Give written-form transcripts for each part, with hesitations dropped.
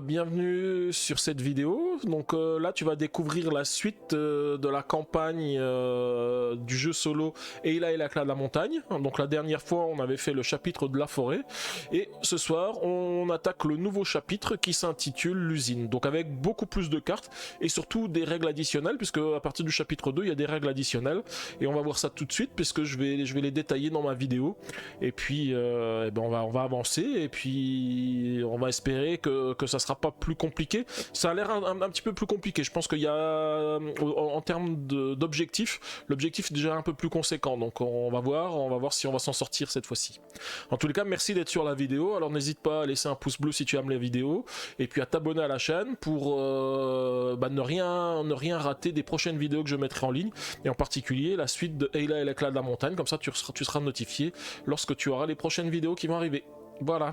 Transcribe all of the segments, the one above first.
bienvenue sur cette vidéo. Donc là tu vas découvrir la suite de la campagne du jeu solo Ayla et l'éclat de la montagne. Donc la dernière fois on avait fait le chapitre de la forêt et ce soir on attaque le nouveau chapitre qui s'intitule l'usine. Donc avec beaucoup plus de cartes et surtout des règles additionnelles, puisque à partir du chapitre 2 il y a des règles additionnelles et on va voir ça tout de suite puisque je vais les détailler dans ma vidéo. Et puis on va avancer et puis on va espérer que ça sera pas plus compliqué. Ça a l'air un petit peu plus compliqué. Je pense qu'il y a en termes d'objectifs, l'objectif est déjà un peu plus conséquent. Donc on va voir si on va s'en sortir cette fois-ci. En tous les cas, merci d'être sur la vidéo. Alors n'hésite pas à laisser un pouce bleu si tu aimes les vidéos et puis à t'abonner à la chaîne pour ne rien rater des prochaines vidéos que je mettrai en ligne, et en particulier la suite de Ayla et l'éclat de la montagne. Comme ça tu seras notifié lorsque tu auras les prochaines vidéos qui vont arriver. Voilà.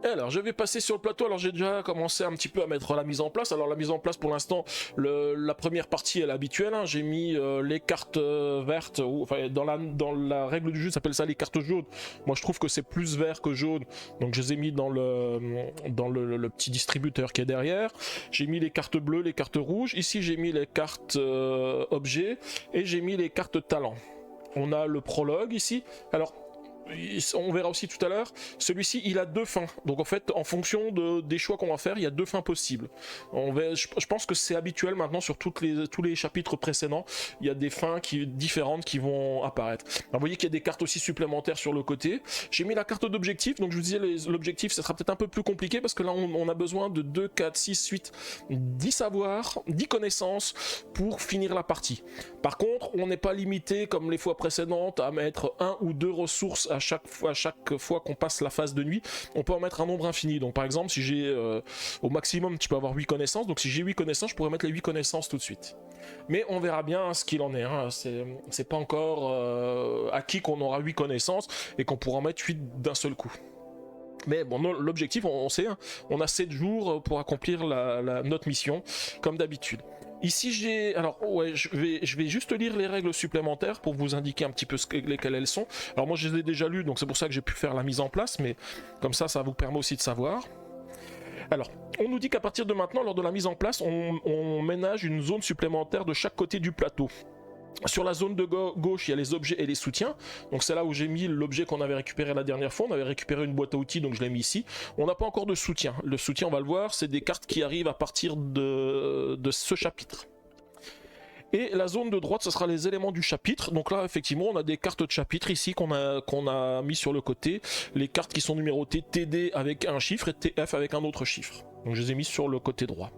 Alors je vais passer sur le plateau. Alors j'ai déjà commencé un petit peu à mettre la mise en place. Alors la mise en place pour l'instant, la première partie est habituelle, hein. J'ai mis les cartes vertes, enfin dans la règle du jeu ça s'appelle ça les cartes jaunes. Moi je trouve que c'est plus vert que jaune, donc je les ai mis dans le petit distributeur qui est derrière. J'ai mis les cartes bleues, les cartes rouges. Ici j'ai mis les cartes objets et j'ai mis les cartes talents. On a le prologue ici. Alors on verra aussi tout à l'heure, celui-ci il a deux fins, donc en fait en fonction des choix qu'on va faire il y a deux fins possibles. Je pense que c'est habituel maintenant sur tous les chapitres précédents, il y a des fins différentes qui vont apparaître. Alors, vous voyez qu'il y a des cartes aussi supplémentaires sur le côté. J'ai mis la carte d'objectif, donc je vous disais l'objectif ça sera peut-être un peu plus compliqué parce que là on a besoin de 2, 4, 6, 8, 10 savoirs, 10 connaissances pour finir la partie. Par contre on n'est pas limité comme les fois précédentes à mettre 1 ou 2 ressources à chaque fois qu'on passe la phase de nuit. On peut en mettre un nombre infini. Donc par exemple si j'ai au maximum tu peux avoir 8 connaissances, donc si j'ai 8 connaissances je pourrais mettre les 8 connaissances tout de suite. Mais on verra bien ce qu'il en est, hein. C'est pas encore acquis qu'on aura 8 connaissances et qu'on pourra en mettre 8 d'un seul coup. Mais bon, l'objectif on sait, hein, on a 7 jours pour accomplir notre mission comme d'habitude. Ici j'ai... Alors ouais, je vais juste lire les règles supplémentaires pour vous indiquer un petit peu lesquelles elles sont. Alors moi je les ai déjà lues, donc c'est pour ça que j'ai pu faire la mise en place, mais comme ça vous permet aussi de savoir. Alors, on nous dit qu'à partir de maintenant, lors de la mise en place, on ménage une zone supplémentaire de chaque côté du plateau. Sur la zone de gauche, il y a les objets et les soutiens. Donc c'est là où j'ai mis l'objet qu'on avait récupéré la dernière fois. On avait récupéré une boîte à outils, donc je l'ai mis ici. On n'a pas encore de soutien. Le soutien, on va le voir, c'est des cartes qui arrivent à partir de ce chapitre. Et la zone de droite, ce sera les éléments du chapitre. Donc là, effectivement, on a des cartes de chapitre ici qu'on a mis sur le côté. Les cartes qui sont numérotées TD avec un chiffre et TF avec un autre chiffre. Donc je les ai mis sur le côté droit.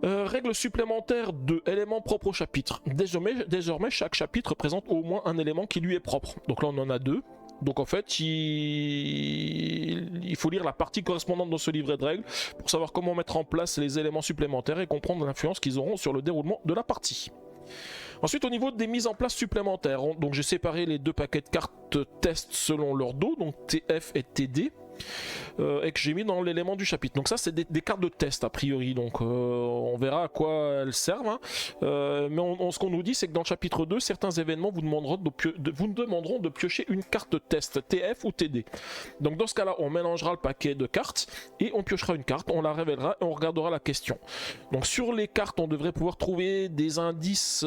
Règle supplémentaire de éléments propres au chapitre. Désormais, chaque chapitre présente au moins un élément qui lui est propre. Donc là, on en a 2. Donc en fait, il faut lire la partie correspondante dans ce livret de règles pour savoir comment mettre en place les éléments supplémentaires et comprendre l'influence qu'ils auront sur le déroulement de la partie. Ensuite, au niveau des mises en place supplémentaires, donc j'ai séparé les 2 paquets de cartes test selon leur dos, donc TF et TD. Et que j'ai mis dans l'élément du chapitre. Donc ça c'est des cartes de test a priori, donc on verra à quoi elles servent, hein. Mais ce qu'on nous dit c'est que dans le chapitre 2 certains événements vous demanderont de piocher une carte test TF ou TD. Donc dans ce cas là on mélangera le paquet de cartes et on piochera une carte, on la révélera et on regardera la question. Donc sur les cartes on devrait pouvoir trouver des indices.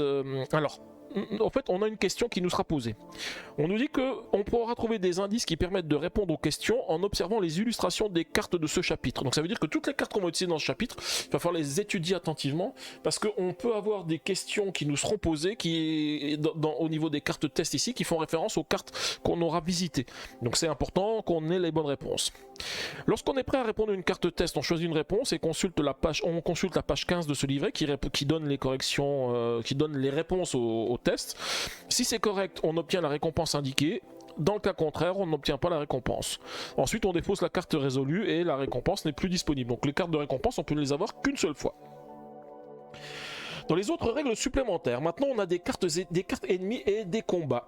Alors en fait, on a une question qui nous sera posée. On nous dit qu'on pourra trouver des indices qui permettent de répondre aux questions en observant les illustrations des cartes de ce chapitre. Donc ça veut dire que toutes les cartes qu'on va utiliser dans ce chapitre, il va falloir les étudier attentivement parce qu'on peut avoir des questions qui nous seront posées au niveau des cartes test ici qui font référence aux cartes qu'on aura visitées. Donc c'est important qu'on ait les bonnes réponses. Lorsqu'on est prêt à répondre à une carte test, on choisit une réponse et on consulte la page 15 de ce livret qui donne les corrections, qui donne les réponses au test. Si c'est correct, on obtient la récompense indiquée. Dans le cas contraire, on n'obtient pas la récompense. Ensuite, on dépose la carte résolue et la récompense n'est plus disponible. Donc les cartes de récompense, on peut les avoir qu'une seule fois. Dans les autres règles supplémentaires, maintenant on a des cartes ennemies et des combats.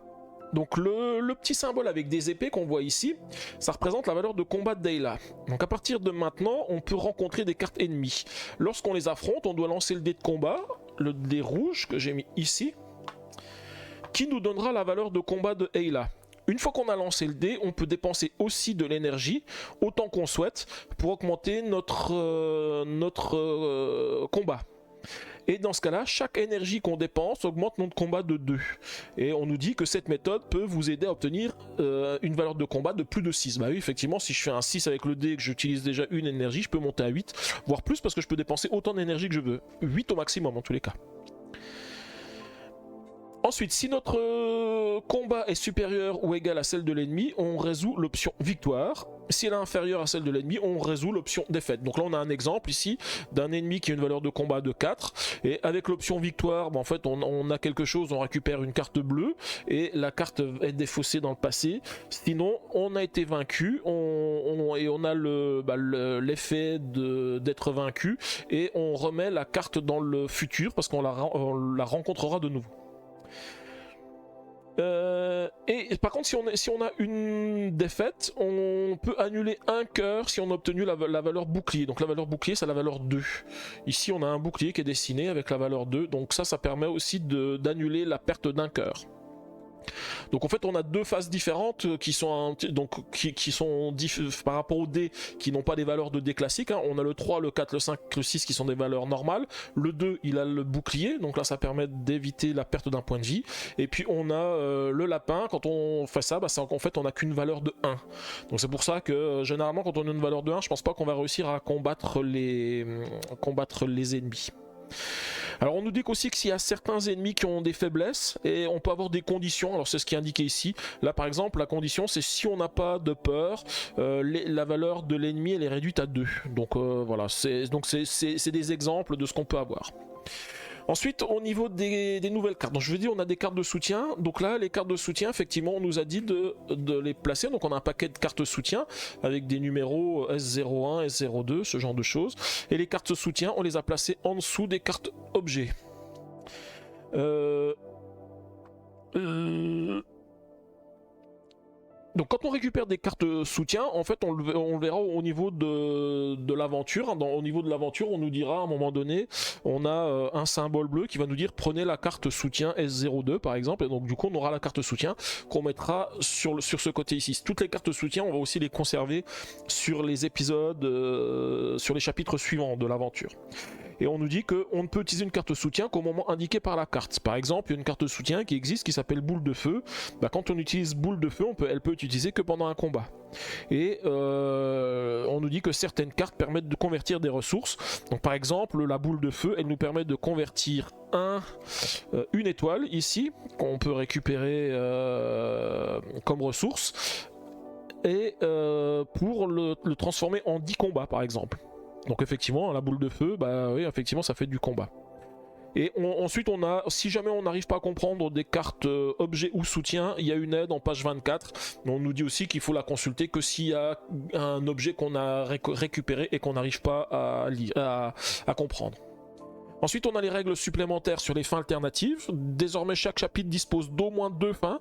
Donc le petit symbole avec des épées qu'on voit ici, ça représente la valeur de combat d'Ayla. Donc à partir de maintenant, on peut rencontrer des cartes ennemies. Lorsqu'on les affronte, on doit lancer le dé de combat, le dé rouge que j'ai mis ici, qui nous donnera la valeur de combat de Ayla. Une fois qu'on a lancé le dé, on peut dépenser aussi de l'énergie, autant qu'on souhaite, pour augmenter notre combat. Et dans ce cas-là, chaque énergie qu'on dépense augmente notre combat de 2. Et on nous dit que cette méthode peut vous aider à obtenir une valeur de combat de plus de 6. Bah oui, effectivement, si je fais un 6 avec le dé et que j'utilise déjà une énergie, je peux monter à 8, voire plus, parce que je peux dépenser autant d'énergie que je veux. 8 au maximum en tous les cas. Ensuite, si notre combat est supérieur ou égal à celle de l'ennemi, on résout l'option victoire. Si elle est inférieure à celle de l'ennemi, on résout l'option défaite. Donc là, on a un exemple ici d'un ennemi qui a une valeur de combat de 4. Et avec l'option victoire, en fait, on a quelque chose, on récupère une carte bleue et la carte est défaussée dans le passé. Sinon, on a été vaincu et on a l'effet d'être vaincu et on remet la carte dans le futur parce qu'on la rencontrera de nouveau. Et par contre, si on a une défaite, on peut annuler un cœur si on a obtenu la valeur bouclier. Donc la valeur bouclier, c'est la valeur 2. Ici, on a un bouclier qui est dessiné avec la valeur 2. Donc ça permet aussi d'annuler la perte d'un cœur. Donc en fait on a deux phases différentes qui sont par rapport aux dés qui n'ont pas des valeurs de dés classiques, hein. On a le 3, le 4, le 5, le 6 qui sont des valeurs normales. Le 2 il a le bouclier, donc là ça permet d'éviter la perte d'un point de vie. Et puis on a le lapin, quand on fait ça, c'est en fait on n'a qu'une valeur de 1. Donc c'est pour ça que généralement quand on a une valeur de 1, je pense pas qu'on va réussir à combattre les ennemis. Alors on nous dit aussi que s'il y a certains ennemis qui ont des faiblesses, et on peut avoir des conditions, alors c'est ce qui est indiqué ici, là par exemple la condition c'est si on n'a pas de peur, la valeur de l'ennemi elle est réduite à 2, donc voilà, c'est des exemples de ce qu'on peut avoir. Ensuite, au niveau des nouvelles cartes, donc je veux dire, on a des cartes de soutien. Donc là, les cartes de soutien, effectivement, on nous a dit de les placer. Donc on a un paquet de cartes de soutien avec des numéros S01, S02, ce genre de choses. Et les cartes de soutien, on les a placées en dessous des cartes objets. Donc quand on récupère des cartes soutien, en fait on le verra au niveau de l'aventure. Au niveau de l'aventure, on nous dira à un moment donné, on a un symbole bleu qui va nous dire prenez la carte soutien S02 par exemple. Et donc du coup on aura la carte soutien qu'on mettra sur ce côté ici. Toutes les cartes soutien, on va aussi les conserver sur les épisodes, sur les chapitres suivants de l'aventure. Et on nous dit qu'on ne peut utiliser une carte soutien qu'au moment indiqué par la carte. Par exemple, il y a une carte soutien qui existe qui s'appelle boule de feu. Quand on utilise boule de feu, elle peut être utilisée que pendant un combat. Et on nous dit que certaines cartes permettent de convertir des ressources. Donc par exemple, la boule de feu, elle nous permet de convertir une étoile ici, qu'on peut récupérer comme ressource, et pour le transformer en 10 combats par exemple. Donc effectivement, la boule de feu, oui, effectivement, ça fait du combat. Et ensuite, si jamais on n'arrive pas à comprendre des cartes objets ou soutien, il y a une aide en page 24. On nous dit aussi qu'il faut la consulter que s'il y a un objet qu'on a récupéré et qu'on n'arrive pas à comprendre. Ensuite, on a les règles supplémentaires sur les fins alternatives. Désormais, chaque chapitre dispose d'au moins 2 fins.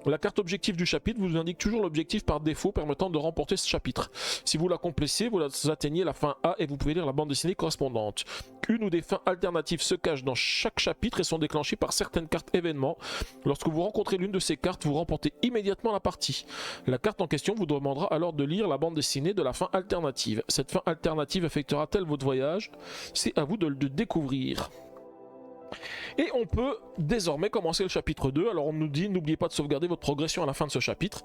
La carte objectif du chapitre vous indique toujours l'objectif par défaut permettant de remporter ce chapitre. Si vous l'accomplissez, vous atteignez la fin A et vous pouvez lire la bande dessinée correspondante. Une ou des fins alternatives se cachent dans chaque chapitre et sont déclenchées par certaines cartes événements. Lorsque vous rencontrez l'une de ces cartes, vous remportez immédiatement la partie. La carte en question vous demandera alors de lire la bande dessinée de la fin alternative. Cette fin alternative affectera-t-elle votre voyage? C'est à vous de le découvrir. Et on peut désormais commencer le chapitre 2. Alors on nous dit n'oubliez pas de sauvegarder votre progression à la fin de ce chapitre.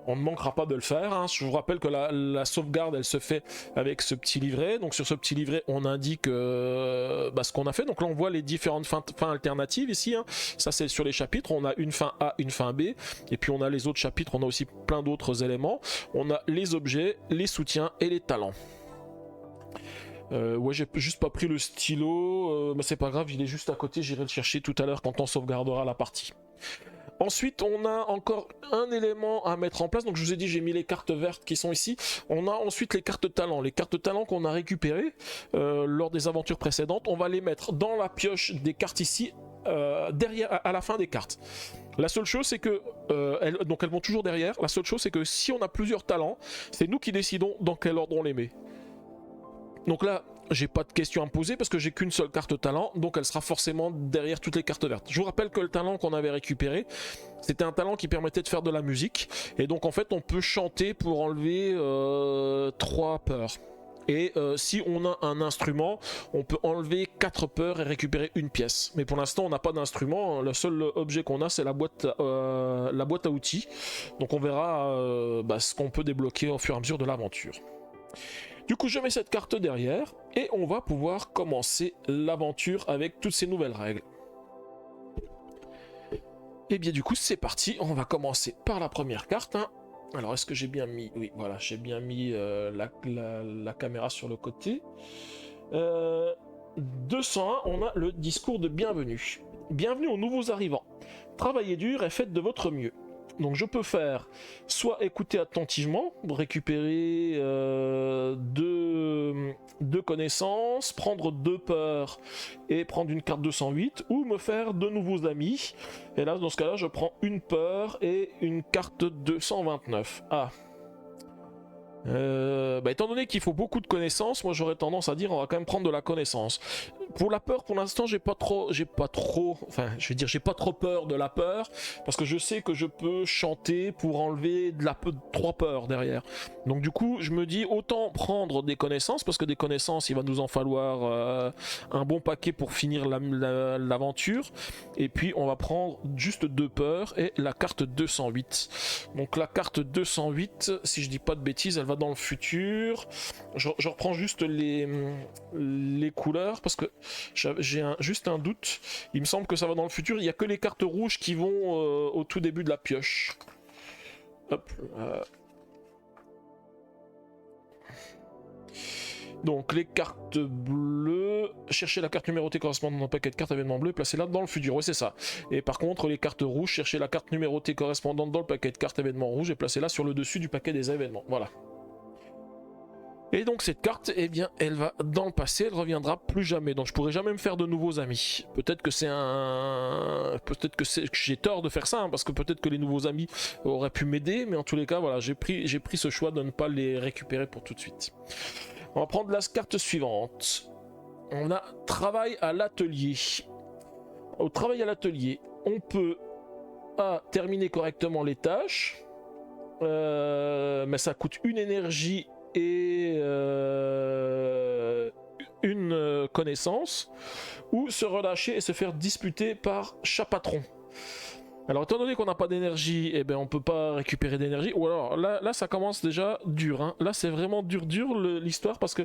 On ne manquera pas de le faire, hein. Je vous rappelle que la sauvegarde elle se fait avec ce petit livret. Donc sur ce petit livret on indique ce qu'on a fait. Donc là on voit les différentes fins alternatives ici, hein. Ça c'est sur les chapitres, on a une fin A, une fin B. Et puis on a les autres chapitres, on a aussi plein d'autres éléments. On a les objets, les soutiens et les talents. Ouais, j'ai juste pas pris le stylo, mais c'est pas grave, il est juste à côté, j'irai le chercher tout à l'heure quand on sauvegardera la partie. Ensuite, on a encore un élément à mettre en place. Donc, je vous ai dit, j'ai mis les cartes vertes qui sont ici. On a ensuite les cartes talents. Les cartes talents qu'on a récupérées lors des aventures précédentes, on va les mettre dans la pioche des cartes ici, derrière, à la fin des cartes. La seule chose, c'est que elles vont toujours derrière. La seule chose, c'est que si on a plusieurs talents, c'est nous qui décidons dans quel ordre on les met. Donc là, j'ai pas de questions à me poser parce que j'ai qu'une seule carte talent, donc elle sera forcément derrière toutes les cartes vertes. Je vous rappelle que le talent qu'on avait récupéré, c'était un talent qui permettait de faire de la musique, et donc en fait on peut chanter pour enlever 3 peurs. Et si on a un instrument, on peut enlever 4 peurs et récupérer une pièce. Mais pour l'instant, on n'a pas d'instrument. Le seul objet qu'on a, c'est la boîte à outils. Donc on verra ce qu'on peut débloquer au fur et à mesure de l'aventure. Du coup, je mets cette carte derrière et on va pouvoir commencer l'aventure avec toutes ces nouvelles règles. Et bien du coup, c'est parti. On va commencer par la première carte. Alors, est-ce que j'ai bien mis... Oui, voilà, j'ai bien mis la caméra sur le côté. 201, on a le discours de bienvenue. Bienvenue aux nouveaux arrivants. Travaillez dur et faites de votre mieux. Donc je peux faire soit écouter attentivement, récupérer 2 connaissances, prendre 2 peurs et prendre une carte 208, ou me faire 2 nouveaux amis. Et là, dans ce cas-là, je prends une peur et une carte 229. Ah. Étant donné qu'il faut beaucoup de connaissances, moi j'aurais tendance à dire on va quand même prendre de la connaissance. Pour la peur, pour l'instant, j'ai pas trop, enfin, je vais dire, j'ai pas trop peur de la peur, parce que je sais que je peux chanter pour enlever de 3 peurs derrière. Donc du coup, je me dis autant prendre des connaissances, parce que des connaissances, il va nous en falloir un bon paquet pour finir l'aventure. Et puis on va prendre juste 2 peurs et la carte 208. Donc la carte 208, si je dis pas de bêtises, elle va dans le futur. Je reprends juste les couleurs parce que j'ai juste un doute. Il me semble que ça va dans le futur. Il n'y a que les cartes rouges qui vont au tout début de la pioche. Hop. Donc les cartes bleues, cherchez la carte numérotée correspondant dans un paquet de cartes événement bleu, placez-la dans le futur, oui c'est ça. Et par contre les cartes rouges, cherchez la carte numérotée correspondante dans le paquet de cartes événement rouge et placez-la sur le dessus du paquet des événements, voilà. Et donc cette carte, eh bien, elle va dans le passé, elle reviendra plus jamais. Donc je pourrai jamais me faire de nouveaux amis. Peut-être que que j'ai tort de faire ça, parce que peut-être que les nouveaux amis auraient pu m'aider, mais en tous les cas, voilà, j'ai pris ce choix de ne pas les récupérer pour tout de suite. On va prendre la carte suivante. On a travail à l'atelier. Au travail à l'atelier, on peut terminer correctement les tâches, mais ça coûte une énergie et une connaissance, ou se relâcher et se faire disputer par Chapatron. Alors étant donné qu'on n'a pas d'énergie, eh ben on peut pas récupérer d'énergie, ou alors là ça commence déjà dur, hein. Là c'est vraiment dur l'histoire, parce que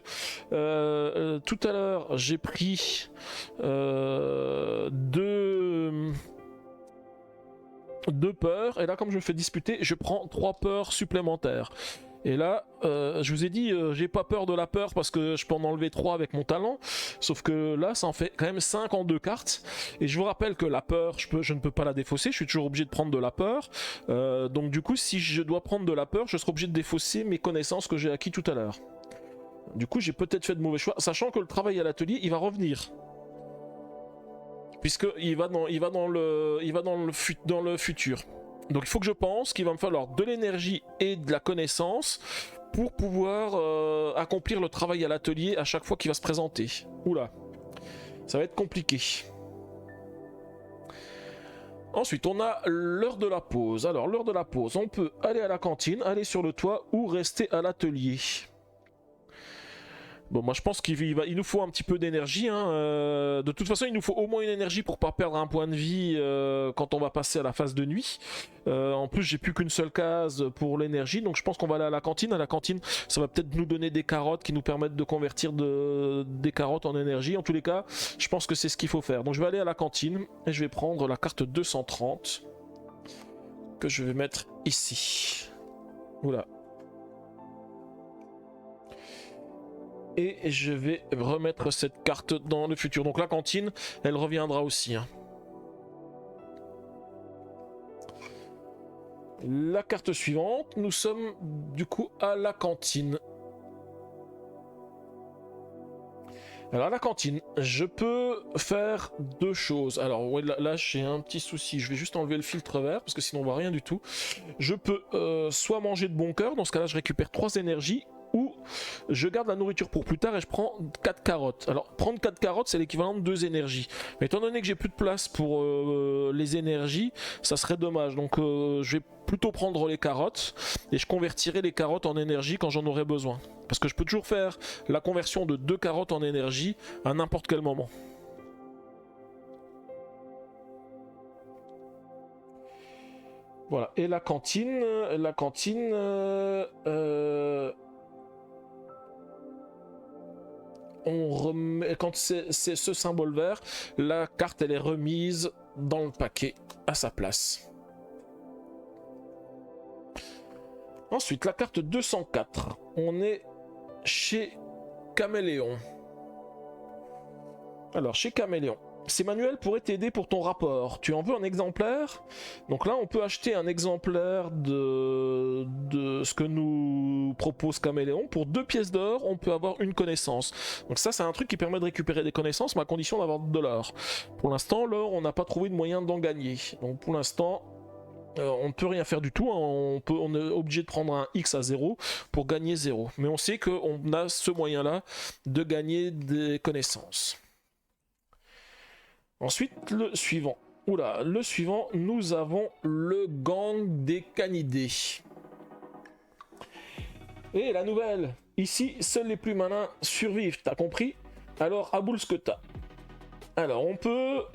tout à l'heure j'ai pris 2 peurs, et là comme je me fais disputer, je prends 3 peurs supplémentaires. Et là, je vous ai dit, j'ai pas peur de la peur parce que je peux en enlever 3 avec mon talent. Sauf que là, ça en fait quand même 5 en 2 cartes. Et je vous rappelle que la peur, je ne peux pas la défausser. Je suis toujours obligé de prendre de la peur. Donc du coup, si je dois prendre de la peur, je serai obligé de défausser mes connaissances que j'ai acquis tout à l'heure. Du coup, j'ai peut-être fait de mauvais choix. Sachant que le travail à l'atelier, il va revenir. Puisqu'il va dans le futur. Donc il faut que je pense qu'il va me falloir de l'énergie et de la connaissance pour pouvoir accomplir le travail à l'atelier à chaque fois qu'il va se présenter. Oula, ça va être compliqué. Ensuite, on a l'heure de la pause. Alors, l'heure de la pause, on peut aller à la cantine, aller sur le toit ou rester à l'atelier. Bon, moi je pense qu'il nous faut un petit peu d'énergie, hein. De toute façon, il nous faut au moins une énergie pour pas perdre un point de vie quand on va passer à la phase de nuit. En plus, j'ai plus qu'une seule case pour l'énergie, donc je pense qu'on va aller à la cantine. À la cantine, ça va peut-être nous donner des carottes qui nous permettent de convertir des carottes en énergie. En tous les cas, je pense que c'est ce qu'il faut faire. Donc je vais aller à la cantine et je vais prendre la carte 230 que je vais mettre ici. Oula. Et je vais remettre cette carte dans le futur. Donc la cantine, elle reviendra aussi, hein. La carte suivante, nous sommes du coup à la cantine. Alors à la cantine, je peux faire 2 choses. Alors ouais, là j'ai un petit souci, je vais juste enlever le filtre vert parce que sinon on voit rien du tout. Je peux soit manger de bon cœur, dans ce cas là je récupère 3 énergies, ou je garde la nourriture pour plus tard et je prends 4 carottes. Alors prendre 4 carottes c'est l'équivalent de 2 énergies. Mais étant donné que j'ai plus de place pour les énergies, ça serait dommage. Donc je vais plutôt prendre les carottes et je convertirai les carottes en énergie quand j'en aurai besoin. Parce que je peux toujours faire la conversion de 2 carottes en énergie à n'importe quel moment. Voilà, et la cantine, on remet, quand c'est ce symbole vert, la carte elle est remise dans le paquet à sa place. Ensuite, la carte 204, on est chez Caméléon. Alors, chez Caméléon, ces manuels pourraient t'aider pour ton rapport. Tu en veux un exemplaire? Donc là, on peut acheter un exemplaire de ce que nous propose Caméléon. Pour 2 pièces d'or, on peut avoir une connaissance. Donc ça, c'est un truc qui permet de récupérer des connaissances, mais à condition d'avoir de l'or. Pour l'instant, l'or, on n'a pas trouvé de moyen d'en gagner. Donc pour l'instant, on ne peut rien faire du tout. On est obligé de prendre un X à 0 pour gagner 0. Mais on sait qu'on a ce moyen-là de gagner des connaissances. Ensuite, le suivant. Oula, le suivant, nous avons le gang des canidés. Et la nouvelle, ici, seuls les plus malins survivent, t'as compris? Alors, aboule ce que t'as. Alors, on peut...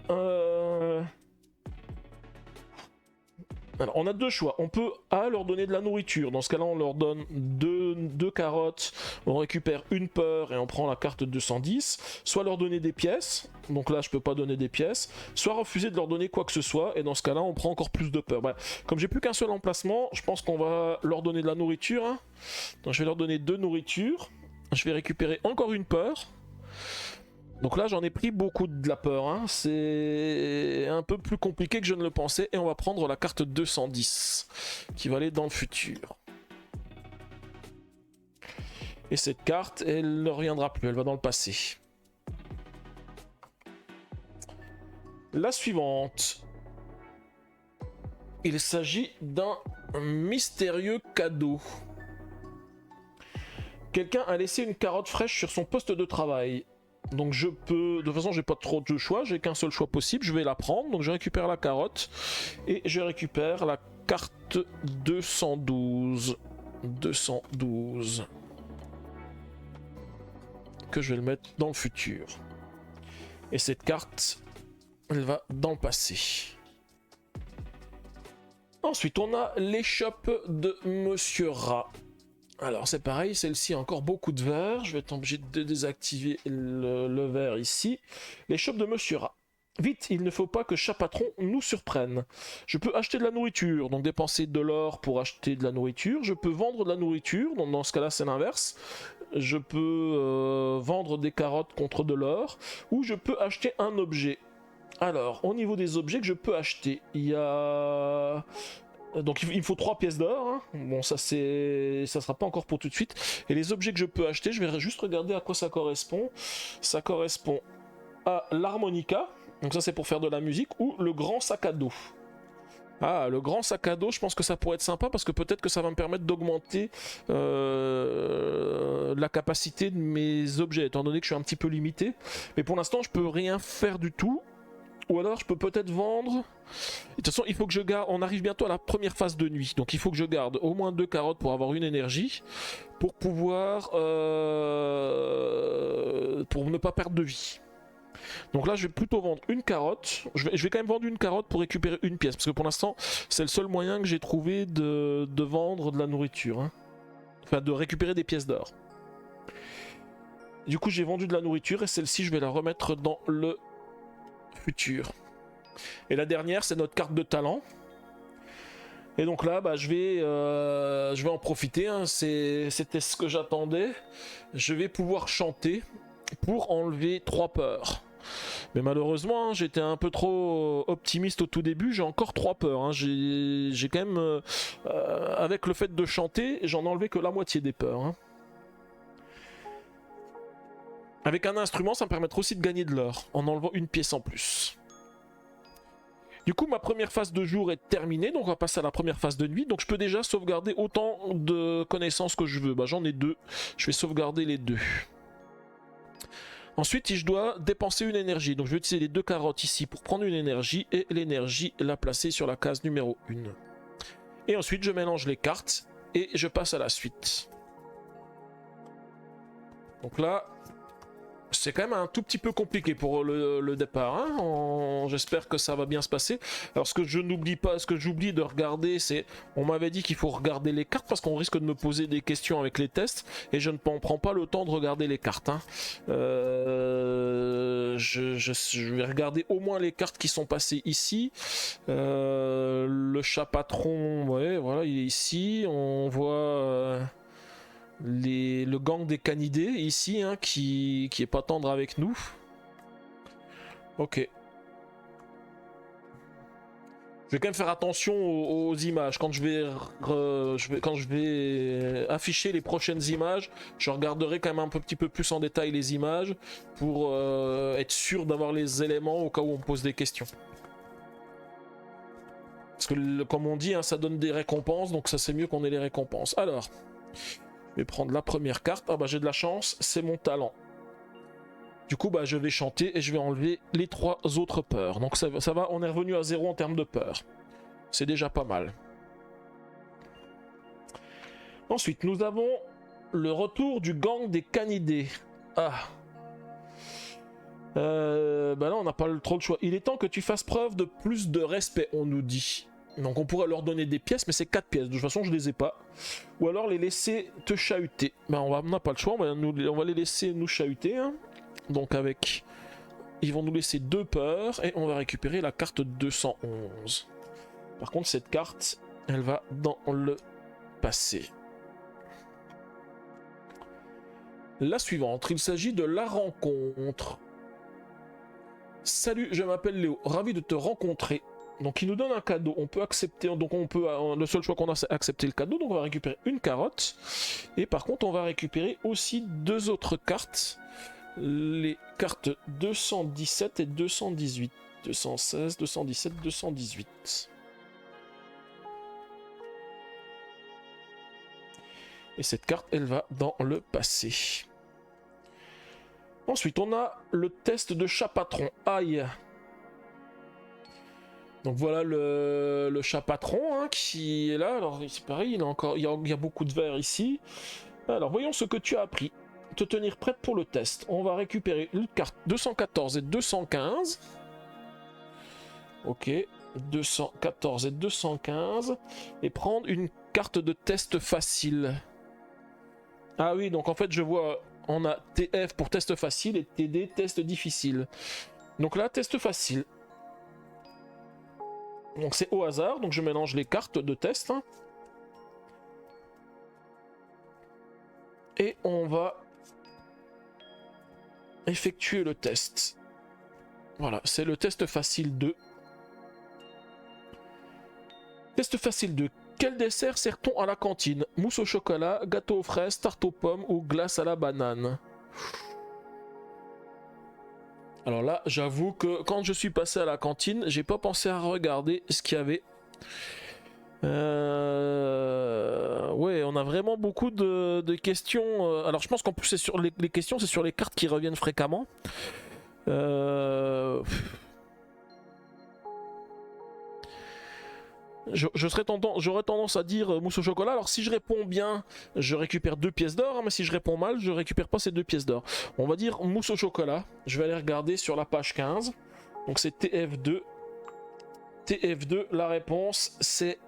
Alors, on a 2 choix. On peut leur donner de la nourriture. Dans ce cas-là, on leur donne 2 carottes, on récupère une peur et on prend la carte 210. Soit leur donner des pièces. Donc là, je peux pas donner des pièces. Soit refuser de leur donner quoi que ce soit. Et dans ce cas-là, on prend encore plus de peur. Bref, comme j'ai plus qu'un seul emplacement, je pense qu'on va leur donner de la nourriture. Hein. Donc, je vais leur donner 2 nourritures. Je vais récupérer encore une peur. Donc là j'en ai pris beaucoup de la peur, hein. C'est un peu plus compliqué que je ne le pensais et on va prendre la carte 210 qui va aller dans le futur. Et cette carte elle ne reviendra plus, elle va dans le passé. La suivante. Il s'agit d'un mystérieux cadeau. Quelqu'un a laissé une carotte fraîche sur son poste de travail. Donc je peux... De toute façon, j'ai pas trop de choix, j'ai qu'un seul choix possible, je vais la prendre. Donc je récupère la carotte et je récupère la carte 212. 212. Que je vais le mettre dans le futur. Et cette carte, elle va dans le passé. Ensuite, on a l'échoppe de Monsieur Rat. Alors c'est pareil, celle-ci a encore beaucoup de verre. Je vais être obligé de désactiver le verre ici. L'échoppe de Monsieur Rat. Vite, il ne faut pas que chat patron nous surprenne. Je peux acheter de la nourriture, donc dépenser de l'or pour acheter de la nourriture. Je peux vendre de la nourriture, donc dans ce cas-là c'est l'inverse. Je peux vendre des carottes contre de l'or. Ou je peux acheter un objet. Alors, au niveau des objets que je peux acheter, il y a... Donc il me faut 3 pièces d'or, hein. Bon ça sera pas encore pour tout de suite. Et les objets que je peux acheter, je vais juste regarder à quoi ça correspond. Ça correspond à l'harmonica, donc ça c'est pour faire de la musique, ou le grand sac à dos. Ah, le grand sac à dos, je pense que ça pourrait être sympa parce que peut-être que ça va me permettre d'augmenter la capacité de mes objets, étant donné que je suis un petit peu limité. Mais pour l'instant, je peux rien faire du tout. Ou alors je peux peut-être vendre. De toute façon, il faut que je garde. On arrive bientôt à la première phase de nuit. Donc il faut que je garde au moins 2 carottes pour avoir une énergie. Pour pouvoir. Pour ne pas perdre de vie. Donc là, je vais plutôt vendre une carotte. Je vais quand même vendre une carotte pour récupérer une pièce. Parce que pour l'instant, c'est le seul moyen que j'ai trouvé de vendre de la nourriture. Hein. Enfin, de récupérer des pièces d'or. Du coup, j'ai vendu de la nourriture. Et celle-ci, je vais la remettre dans le futur. Et la dernière, c'est notre carte de talent. Et donc là, bah, je vais en profiter. Hein. C'était ce que j'attendais. Je vais pouvoir chanter pour enlever 3 peurs. Mais malheureusement, hein, j'étais un peu trop optimiste au tout début. J'ai encore 3 peurs. Hein. J'ai quand même, avec le fait de chanter, j'en ai enlevé que la moitié des peurs. Hein. Avec un instrument, ça me permettra aussi de gagner de l'or, en enlevant une pièce en plus. Du coup, ma première phase de jour est terminée, donc on va passer à la première phase de nuit. Donc je peux déjà sauvegarder autant de connaissances que je veux. Bah, j'en ai 2, je vais sauvegarder les 2. Ensuite, je dois dépenser une énergie. Donc je vais utiliser les 2 carottes ici pour prendre une énergie et l'énergie la placer sur la case numéro 1. Et ensuite, je mélange les cartes et je passe à la suite. Donc là, c'est quand même un tout petit peu compliqué pour le départ. Hein. J'espère que ça va bien se passer. Alors ce que je n'oublie pas, ce que j'oublie de regarder, c'est... On m'avait dit qu'il faut regarder les cartes parce qu'on risque de me poser des questions avec les tests. Et je ne prends pas le temps de regarder les cartes. Hein. Je vais regarder au moins les cartes qui sont passées ici. Le chat patron, ouais, voilà, il est ici. On voit... le gang des canidés ici, hein, qui est pas tendre avec nous. Ok. Je vais quand même faire attention aux images. Quand je vais afficher les prochaines images, je regarderai quand même un petit peu plus en détail les images pour être sûr d'avoir les éléments au cas où on me pose des questions. Parce que comme on dit, hein, ça donne des récompenses, donc ça c'est mieux qu'on ait les récompenses. Alors... Je vais prendre la première carte. Ah bah j'ai de la chance, c'est mon talent. Du coup bah je vais chanter et je vais enlever les 3 autres peurs. Donc ça va, on est revenu à 0 en termes de peur. C'est déjà pas mal. Ensuite nous avons le retour du gang des canidés. Ah. Bah là on n'a pas trop le choix. Il est temps que tu fasses preuve de plus de respect, on nous dit. Donc on pourrait leur donner des pièces, mais c'est 4 pièces. De toute façon, je les ai pas. Ou alors les laisser te chahuter. Ben on n'a pas le choix, on va les laisser nous chahuter. Hein. Donc avec... Ils vont nous laisser 2 peurs et on va récupérer la carte 211. Par contre, cette carte, elle va dans le passé. La suivante, il s'agit de la rencontre. Salut, je m'appelle Léo. Ravi de te rencontrer. Donc il nous donne un cadeau, on peut accepter, donc on peut, le seul choix qu'on a c'est accepter le cadeau, donc on va récupérer une carotte, et par contre on va récupérer aussi 2 autres cartes, les cartes 217 et 218, 216, 217, 218. Et cette carte elle va dans le passé. Ensuite on a le test de chat patron, aïe. Donc voilà le chat patron hein, qui est là. Alors c'est pareil, il y a beaucoup de verre ici. Alors voyons ce que tu as appris. Te tenir prête pour le test. On va récupérer une carte 214 et 215. Ok, 214 et 215. Et prendre une carte de test facile. Ah oui, donc en fait je vois, on a TF pour test facile et TD test difficile. Donc là, test facile. Donc c'est au hasard, donc je mélange les cartes de test. Hein. Et on va effectuer le test. Voilà, c'est le test facile 2. Test facile 2. Quel dessert sert-on à la cantine? Mousse au chocolat, gâteau aux fraises, tarte aux pommes ou glace à la banane? Alors là, j'avoue que quand je suis passé à la cantine, j'ai pas pensé à regarder ce qu'il y avait. Ouais, on a vraiment beaucoup de questions. Alors je pense qu'en plus, c'est sur les questions, c'est sur les cartes qui reviennent fréquemment. J'aurais tendance à dire mousse au chocolat. Alors si je réponds bien, je récupère 2 pièces d'or, hein, mais si je réponds mal, je récupère pas ces 2 pièces d'or. On va dire mousse au chocolat. Je vais aller regarder sur la page 15. Donc c'est TF2. TF2, la réponse c'est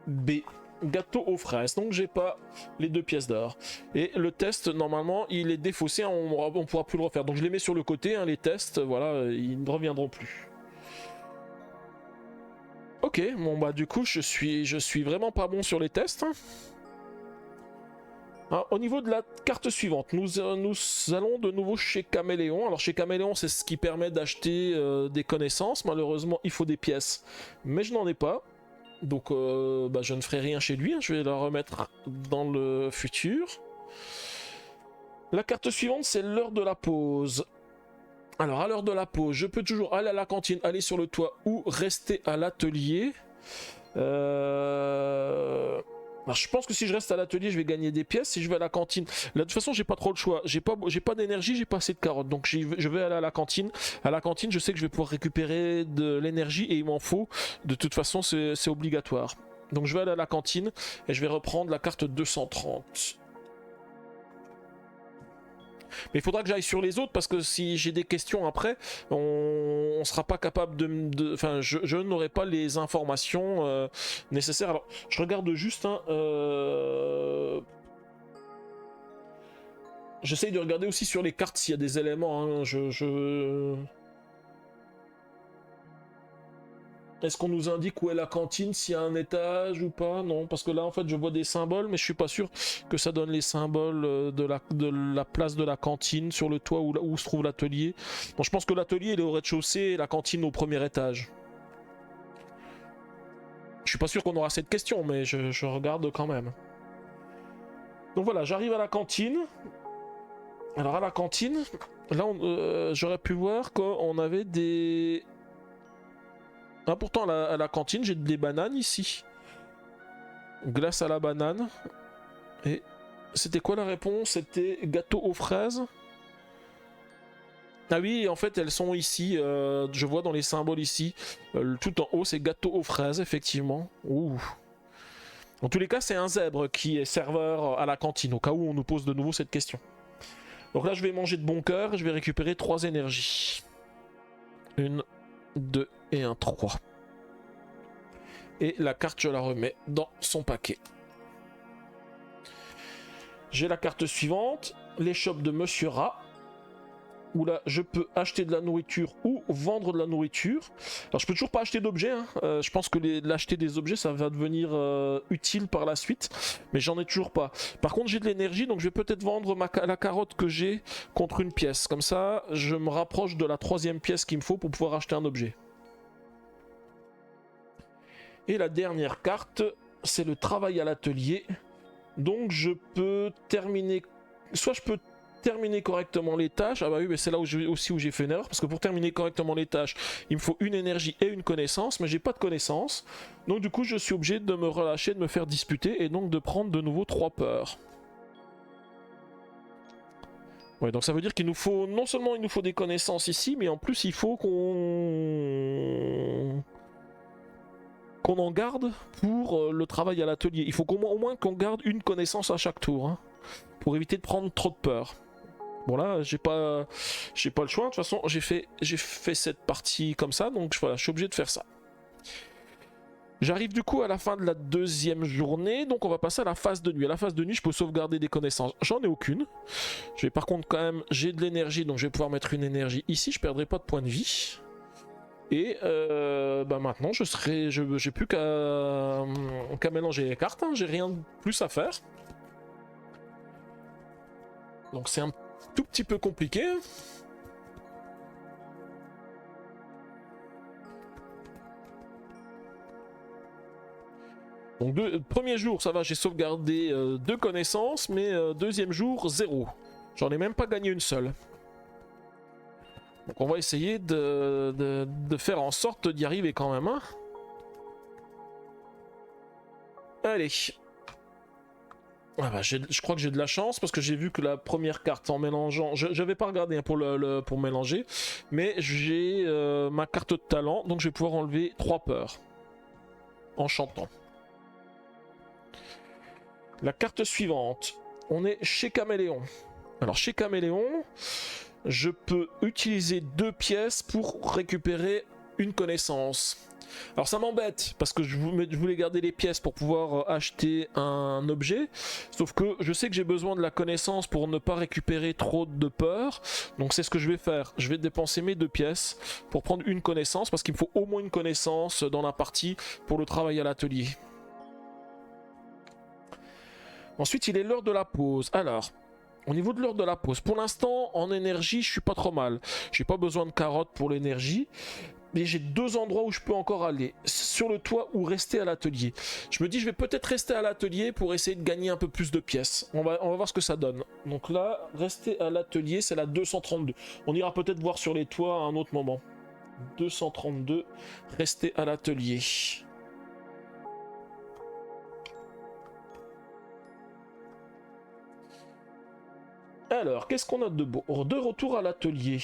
B. Gâteau aux fraises. Donc j'ai pas les 2 pièces d'or. Et le test, normalement, il est défaussé. Hein, on pourra plus le refaire. Donc je les mets sur le côté. Hein, les tests, voilà, ils ne reviendront plus. Ok, bon bah du coup je suis vraiment pas bon sur les tests. Hein. Alors, au niveau de la carte suivante, nous allons de nouveau chez Caméléon. Alors chez Caméléon c'est ce qui permet d'acheter des connaissances. Malheureusement il faut des pièces, mais je n'en ai pas. Donc bah, je ne ferai rien chez lui. Hein. Je vais la remettre dans le futur. La carte suivante c'est l'heure de la pause. Alors, à l'heure de la pause, je peux toujours aller à la cantine, aller sur le toit ou rester à l'atelier. Alors, je pense que si je reste à l'atelier, je vais gagner des pièces. Si je vais à la cantine, là, de toute façon, j'ai pas trop le choix. J'ai pas d'énergie, j'ai pas assez de carottes. Donc, je vais aller à la cantine. À la cantine, je sais que je vais pouvoir récupérer de l'énergie et il m'en faut. De toute façon, c'est obligatoire. Donc, je vais aller à la cantine et je vais reprendre la carte 230. Mais il faudra que j'aille sur les autres parce que si j'ai des questions après, on sera pas capable enfin, je n'aurai pas les informations nécessaires. Alors, je regarde juste. Hein, j'essaye de regarder aussi sur les cartes s'il y a des éléments. Hein, Est-ce qu'on nous indique où est la cantine, s'il y a un étage ou pas? Non, parce que là en fait je vois des symboles, mais je suis pas sûr que ça donne les symboles de la place de la cantine sur le toit où se trouve l'atelier. Bon, je pense que l'atelier il est au rez-de-chaussée et la cantine au premier étage. Je suis pas sûr qu'on aura cette question, mais je regarde quand même. Donc voilà, j'arrive à la cantine. Alors à la cantine, là j'aurais pu voir qu'on avait des... Ah, pourtant à la cantine j'ai des bananes ici. Glace à la banane. Et c'était quoi la réponse? C'était gâteau aux fraises. Ah oui, en fait elles sont ici. Je vois dans les symboles ici. Tout en haut c'est gâteau aux fraises, effectivement. Ouh. En tous les cas c'est un zèbre qui est serveur à la cantine, au cas où on nous pose de nouveau cette question. Donc là je vais manger de bon cœur et je vais récupérer 3 énergies. 1, 2 et un 3. Et la carte, je la remets dans son paquet. J'ai la carte suivante, l'échoppe de Monsieur Rat, où là, je peux acheter de la nourriture ou vendre de la nourriture. Alors, je peux toujours pas acheter d'objets. Hein. Je pense que l'acheter des objets, ça va devenir utile par la suite, mais j'en ai toujours pas. Par contre, j'ai de l'énergie, donc je vais peut-être vendre la carotte que j'ai contre une pièce. Comme ça, je me rapproche de la 3e pièce qu'il me faut pour pouvoir acheter un objet. Et la dernière carte, c'est le travail à l'atelier. Donc je peux terminer... Soit je peux terminer correctement les tâches. Ah bah oui, mais c'est là où j'ai fait une erreur. Parce que pour terminer correctement les tâches, il me faut une énergie et une connaissance. Mais j'ai pas de connaissance. Donc du coup, je suis obligé de me relâcher, de me faire disputer. Et donc de prendre de nouveau 3 peurs. Ouais, donc ça veut dire qu'il nous faut... Non seulement il nous faut des connaissances ici, mais en plus il faut qu'on en garde pour le travail à l'atelier. Il faut au moins qu'on garde une connaissance à chaque tour, hein, pour éviter de prendre trop de peur. Bon là, j'ai pas le choix. De toute façon, j'ai fait cette partie comme ça, donc voilà, je suis obligé de faire ça. J'arrive du coup à la fin de la 2e journée, donc on va passer à la phase de nuit. À la phase de nuit, je peux sauvegarder des connaissances. J'en ai aucune. Je vais par contre quand même, j'ai de l'énergie, donc je vais pouvoir mettre une énergie ici. Je perdrai pas de points de vie. Et bah maintenant j'ai plus qu'à mélanger les cartes, hein, j'ai rien de plus à faire. Donc c'est un tout petit peu compliqué. Donc premier jour ça va, j'ai sauvegardé 2 connaissances, mais 2e jour 0. J'en ai même pas gagné une seule. Donc on va essayer de faire en sorte d'y arriver quand même. Hein. Allez. Ah bah, je crois que j'ai de la chance parce que j'ai vu que la première carte en mélangeant... Je vais pas regarder hein, pour mélanger. Mais j'ai ma carte de talent. Donc je vais pouvoir enlever 3 peurs. En chantant. La carte suivante. On est chez Caméléon. Alors chez Caméléon... Je peux utiliser 2 pièces pour récupérer une connaissance. Alors ça m'embête parce que je voulais garder les pièces pour pouvoir acheter un objet. Sauf que je sais que j'ai besoin de la connaissance pour ne pas récupérer trop de peur. Donc c'est ce que je vais faire. Je vais dépenser mes 2 pièces pour prendre une connaissance parce qu'il me faut au moins une connaissance dans la partie pour le travail à l'atelier. Ensuite il est l'heure de la pause. Alors... Au niveau de l'heure de la pause, pour l'instant, en énergie, je suis pas trop mal. J'ai pas besoin de carottes pour l'énergie. mais j'ai deux endroits où je peux encore aller. Sur le toit ou rester à l'atelier. Je me dis je vais peut-être rester à l'atelier pour essayer de gagner un peu plus de pièces. On va voir ce que ça donne. Donc là, rester à l'atelier, c'est la 232. On ira peut-être voir sur les toits à un autre moment. 232, rester à l'atelier. Alors, qu'est-ce qu'on a de beau? De retour à l'atelier.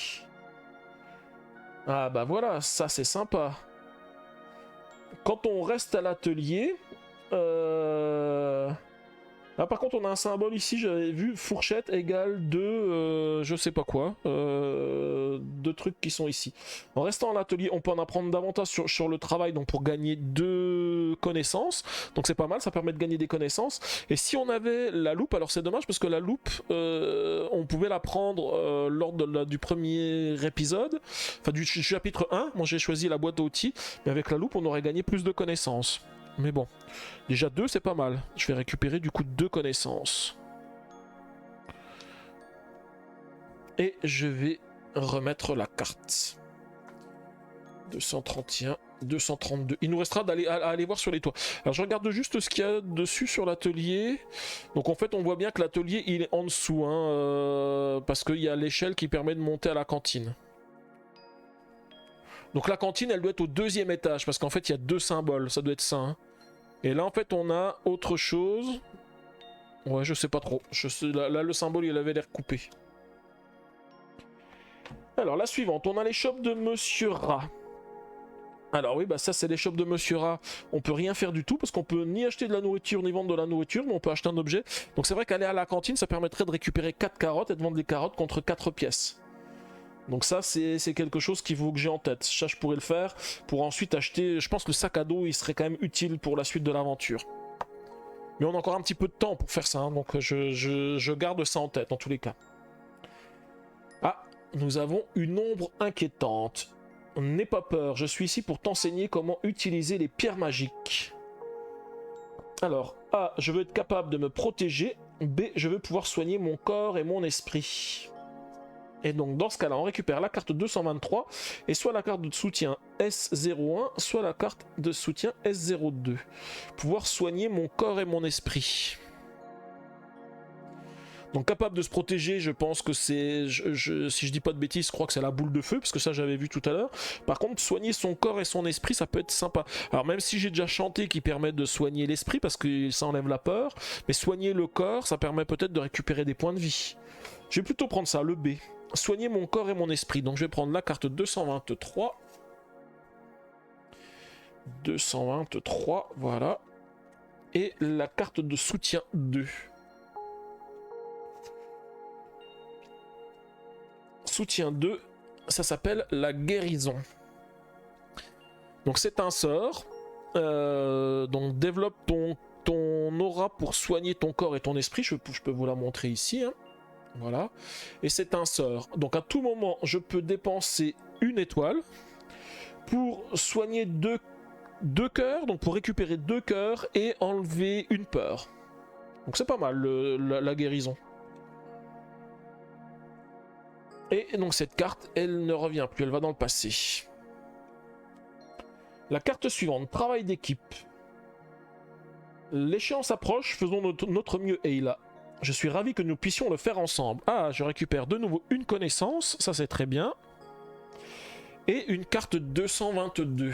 Ah bah voilà, ça c'est sympa. Quand on reste à l'atelier... Ah, par contre, on a un symbole ici, j'avais vu, fourchette égale de... je sais pas quoi. Deux trucs qui sont ici. En restant à l'atelier, on peut en apprendre davantage sur le travail, donc pour gagner 2 connaissances. Donc c'est pas mal, ça permet de gagner des connaissances. Et si on avait la loupe, alors c'est dommage parce que la loupe, on pouvait la prendre lors du premier épisode. Enfin, du chapitre 1, moi j'ai choisi la boîte à outils. Mais avec la loupe, on aurait gagné plus de connaissances. Mais bon, déjà 2 c'est pas mal. Je vais récupérer du coup 2 connaissances. Et je vais remettre la carte. 231, 232. Il nous restera à aller voir sur les toits. Alors je regarde juste ce qu'il y a dessus sur l'atelier. Donc en fait on voit bien que l'atelier il est en dessous. Parce qu'il y a l'échelle qui permet de monter à la cantine. Donc la cantine, elle doit être au 2e étage, parce qu'en fait, il y a 2 symboles, ça doit être ça. Hein. Et là, en fait, on a autre chose. Ouais, je sais pas trop. Là, le symbole, il avait l'air coupé. Alors, la suivante, on a les shops de Monsieur Rat. Alors oui, bah ça, c'est les shops de Monsieur Rat. On peut rien faire du tout, parce qu'on peut ni acheter de la nourriture, ni vendre de la nourriture, mais on peut acheter un objet. Donc c'est vrai qu'aller à la cantine, ça permettrait de récupérer 4 carottes et de vendre les carottes contre 4 pièces. Donc ça, c'est quelque chose qu'il faut que j'ai en tête. Ça, je pourrais le faire pour ensuite acheter... Je pense que le sac à dos, il serait quand même utile pour la suite de l'aventure. Mais on a encore un petit peu de temps pour faire ça, hein, donc je garde ça en tête, en tous les cas. Ah, nous avons une ombre inquiétante. N'aie pas peur, je suis ici pour t'enseigner comment utiliser les pierres magiques. Alors, A, je veux être capable de me protéger. B, je veux pouvoir soigner mon corps et mon esprit. Et donc dans ce cas-là, on récupère la carte 223 et soit la carte de soutien S01, soit la carte de soutien S02. Pouvoir soigner mon corps et mon esprit. Donc capable de se protéger, je pense que c'est... si je dis pas de bêtises, je crois que c'est la boule de feu, parce que ça j'avais vu tout à l'heure. Par contre, soigner son corps et son esprit, ça peut être sympa. Alors même si j'ai déjà chanté qui permet de soigner l'esprit, parce que ça enlève la peur, mais soigner le corps, ça permet peut-être de récupérer des points de vie. Je vais plutôt prendre ça, le B. Soigner mon corps et mon esprit. Donc je vais prendre la carte 223. 223, voilà. Et la carte de soutien 2. Soutien 2, ça s'appelle la guérison. Donc c'est un sort. Donc développe ton aura pour soigner ton corps et ton esprit. Je peux vous la montrer ici, hein. Voilà. Et c'est un sort. Donc à tout moment, je peux dépenser une étoile pour soigner deux cœurs, donc pour récupérer 2 cœurs et enlever une peur. Donc c'est pas mal la guérison. Et donc cette carte, elle ne revient plus, elle va dans le passé. La carte suivante, travail d'équipe. L'échéance approche, faisons notre mieux, Ayla. Je suis ravi que nous puissions le faire ensemble. Ah, je récupère de nouveau une connaissance, ça c'est très bien. Et une carte 222.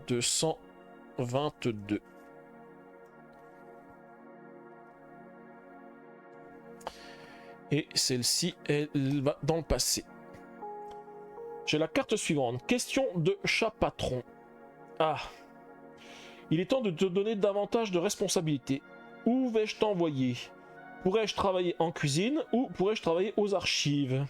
222. Et celle-ci, elle va dans le passé. J'ai la carte suivante. Question de chat patron. Ah. Il est temps de te donner davantage de responsabilités. Où vais-je t'envoyer? Pourrais-je travailler en cuisine ou pourrais-je travailler aux archives?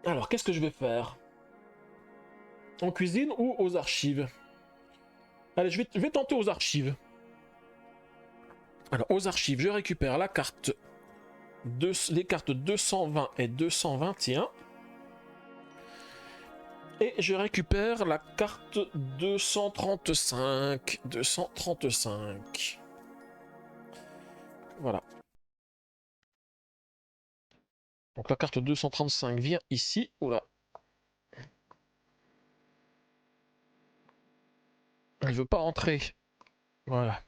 Alors, qu'est-ce que je vais faire? En cuisine ou aux archives? Allez, je vais tenter aux archives. Alors, aux archives, je récupère la carte les cartes 220 et 221. Et je récupère la carte 235. 235. Voilà. Donc la carte 235 vient ici. Oula. Elle veut pas rentrer. Voilà.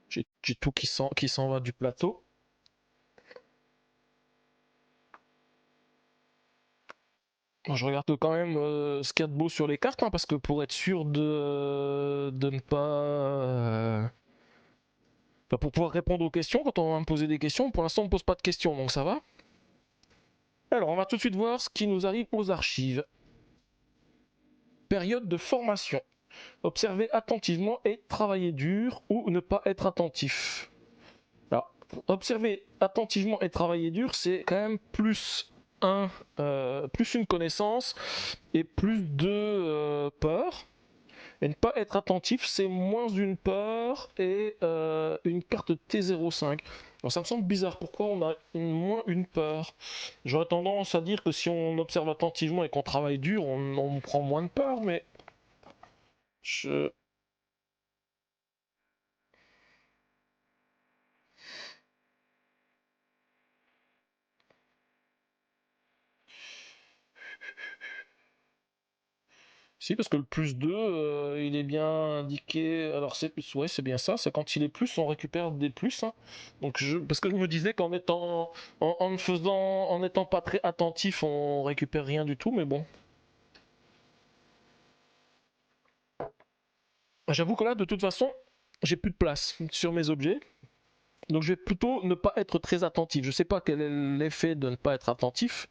J'ai tout qui s'en va du plateau. Bon, je regarde quand même ce qu'il y a de beau sur les cartes, hein, parce que pour être sûr de ne pas... pour pouvoir répondre aux questions, quand on va me poser des questions, pour l'instant on ne pose pas de questions, donc ça va. Alors on va tout de suite voir ce qui nous arrive aux archives. Période de formation. Observer attentivement et travailler dur ou ne pas être attentif. Alors, observer attentivement et travailler dur, c'est quand même plus une connaissance et plus de peur. Et ne pas être attentif, c'est moins une peur et une carte T05. Alors ça me semble bizarre, pourquoi on a moins une peur? J'aurais tendance à dire que si on observe attentivement et qu'on travaille dur, on prend moins de peur, mais... Je... Si, parce que le plus 2, il est bien indiqué. Alors, ouais, c'est bien ça. C'est quand il est plus, on récupère des plus, hein. Donc, parce que je me disais qu'en étant, en étant pas très attentif, on récupère rien du tout, mais bon. J'avoue que là, de toute façon, j'ai plus de place sur mes objets. Donc, je vais plutôt ne pas être très attentif. Je sais pas quel est l'effet de ne pas être attentif,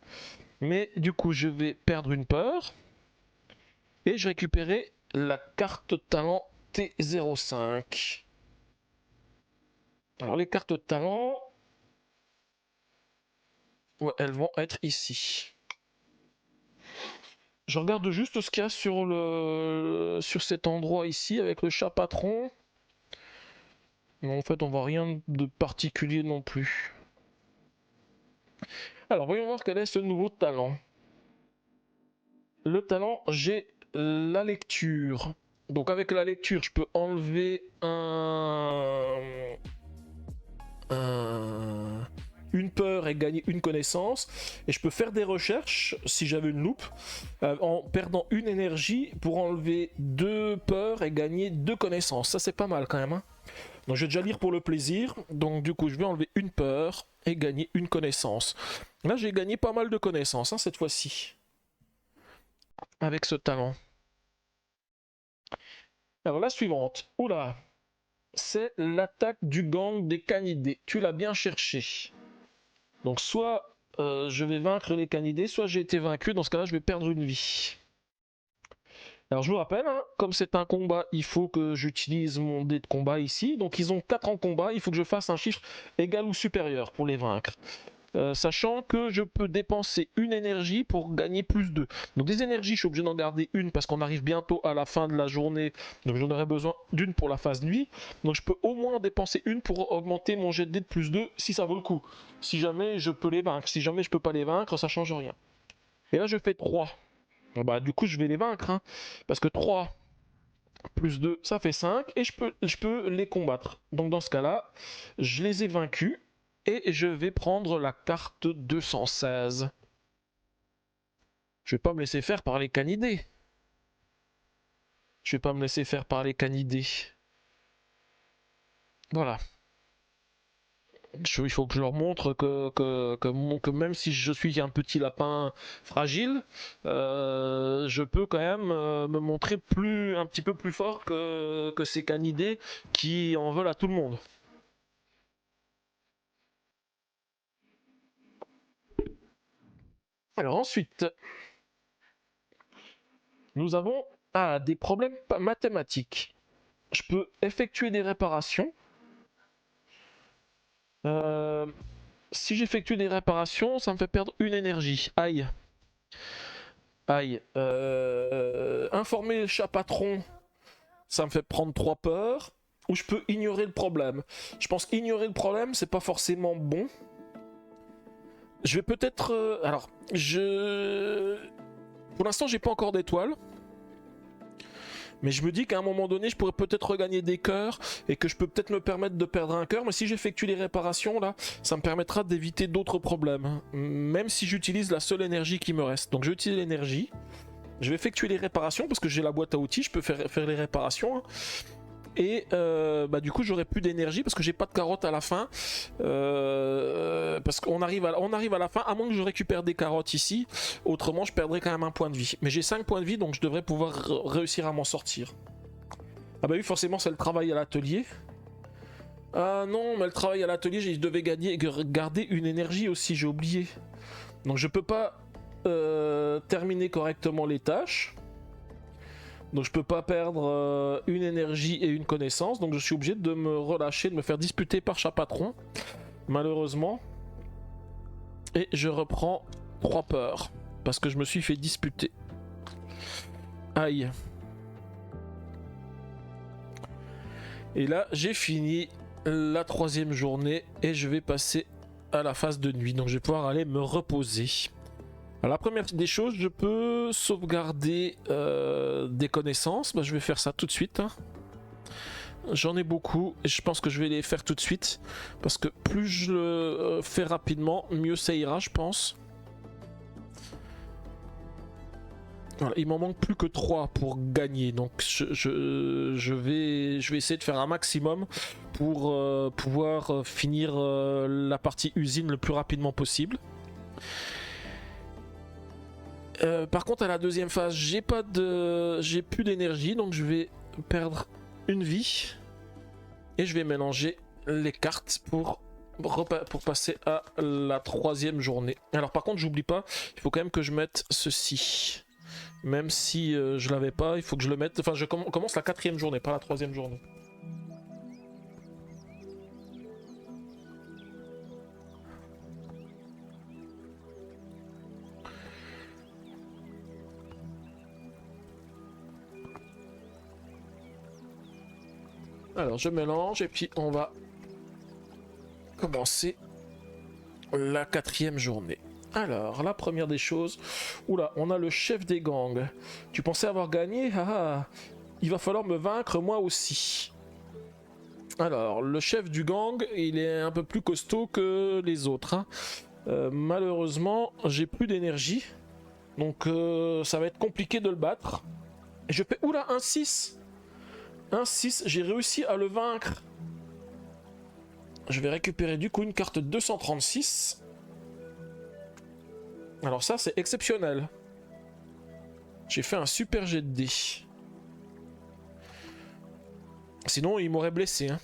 mais du coup, je vais perdre une peur. Et je récupérais la carte talent T05. Alors les cartes talent, ouais, elles vont être ici. Je regarde juste ce qu'il y a sur cet endroit ici avec le chat patron. Mais en fait, on voit rien de particulier non plus. Alors, voyons voir quel est ce nouveau talent. Le talent, j'ai la lecture. Donc avec la lecture, je peux enlever une peur et gagner une connaissance. Et je peux faire des recherches, si j'avais une loupe, en perdant une énergie pour enlever 2 peurs et gagner 2 connaissances. Ça, c'est pas mal quand même, hein. Donc je vais déjà lire pour le plaisir. Donc du coup, je vais enlever une peur et gagner une connaissance. Là, j'ai gagné pas mal de connaissances, hein, cette fois-ci. Avec ce talent. Alors la suivante. Oula. C'est l'attaque du gang des canidés. Tu l'as bien cherché. Donc soit je vais vaincre les canidés, soit j'ai été vaincu. Dans ce cas-là, je vais perdre une vie. Alors je vous rappelle, hein, comme c'est un combat, il faut que j'utilise mon dé de combat ici. Donc ils ont 4 en combat, il faut que je fasse un chiffre égal ou supérieur pour les vaincre. Sachant que je peux dépenser une énergie pour gagner plus 2. Donc des énergies, je suis obligé d'en garder une parce qu'on arrive bientôt à la fin de la journée. Donc j'en aurai besoin d'une pour la phase nuit. Donc je peux au moins dépenser une pour augmenter mon jet de dé de plus 2 si ça vaut le coup. Si jamais je peux les vaincre. Si jamais je peux pas les vaincre, ça change rien. Et là je fais 3. Bah du coup je vais les vaincre, hein, parce que 3 plus 2 ça fait 5 et je peux les combattre. Donc dans ce cas-là, je les ai vaincus. Et je vais prendre la carte 216. Je vais pas me laisser faire par les canidés. Je vais pas me laisser faire par les canidés. Voilà. Il faut que je leur montre que même si je suis un petit lapin fragile, je peux quand même me montrer un petit peu plus fort que ces canidés qui en veulent à tout le monde. Alors ensuite, nous avons des problèmes mathématiques. Je peux effectuer des réparations. Si j'effectue des réparations, ça me fait perdre une énergie. Aïe. Aïe. Informer le chat patron, ça me fait prendre 3 peurs. Ou je peux ignorer le problème. Je pense qu'ignorer le problème, c'est pas forcément bon. Je vais peut-être... alors, Pour l'instant, j'ai pas encore d'étoiles. Mais je me dis qu'à un moment donné, je pourrais peut-être regagner des cœurs et que je peux peut-être me permettre de perdre un cœur. Mais si j'effectue les réparations, là, ça me permettra d'éviter d'autres problèmes. Même si j'utilise la seule énergie qui me reste. Donc j'utilise l'énergie. Je vais effectuer les réparations parce que j'ai la boîte à outils. Je peux faire les réparations. Hein. Et du coup j'aurai plus d'énergie parce que j'ai pas de carottes à la fin, parce qu'on arrive à la fin, à moins que je récupère des carottes ici, autrement je perdrai quand même un point de vie. Mais j'ai 5 points de vie, donc je devrais pouvoir réussir à m'en sortir. Ah bah oui, forcément c'est le travail à l'atelier. Ah non, mais le travail à l'atelier, je devais garder une énergie aussi, j'ai oublié. Donc je peux pas terminer correctement les tâches. Donc je peux pas perdre une énergie et une connaissance, donc je suis obligé de me relâcher, de me faire disputer par Chapatron, malheureusement. Et je reprends 3 peurs, parce que je me suis fait disputer. Aïe. Et là j'ai fini la 3e journée et je vais passer à la phase de nuit, donc je vais pouvoir aller me reposer. Alors la première des choses, je peux sauvegarder des connaissances. Bah, je vais faire ça tout de suite. Hein. J'en ai beaucoup et je pense que je vais les faire tout de suite. Parce que plus je le fais rapidement, mieux ça ira, je pense. Voilà, il m'en manque plus que 3 pour gagner. Donc je vais essayer de faire un maximum pour pouvoir finir la partie usine le plus rapidement possible. Par contre à la 2e phase j'ai plus d'énergie, donc je vais perdre une vie et je vais mélanger les cartes pour passer à la 3e journée. Alors par contre j'oublie pas, il faut quand même que je mette ceci, même si je l'avais pas, il faut que je le mette, enfin je commence la 4e journée, pas la 3e journée. Alors je mélange et puis on va commencer la 4e journée. Alors la première des choses, oula, on a le chef des gangs. Tu pensais avoir gagné? Ah, il va falloir me vaincre moi aussi. Alors le chef du gang, il est un peu plus costaud que les autres. Hein. Malheureusement, j'ai plus d'énergie, donc ça va être compliqué de le battre. Et je fais, oula, un 6. Un 6, j'ai réussi à le vaincre. Je vais récupérer du coup une carte 236. Alors ça c'est exceptionnel. J'ai fait un super jet de dés. Sinon il m'aurait blessé. Hein.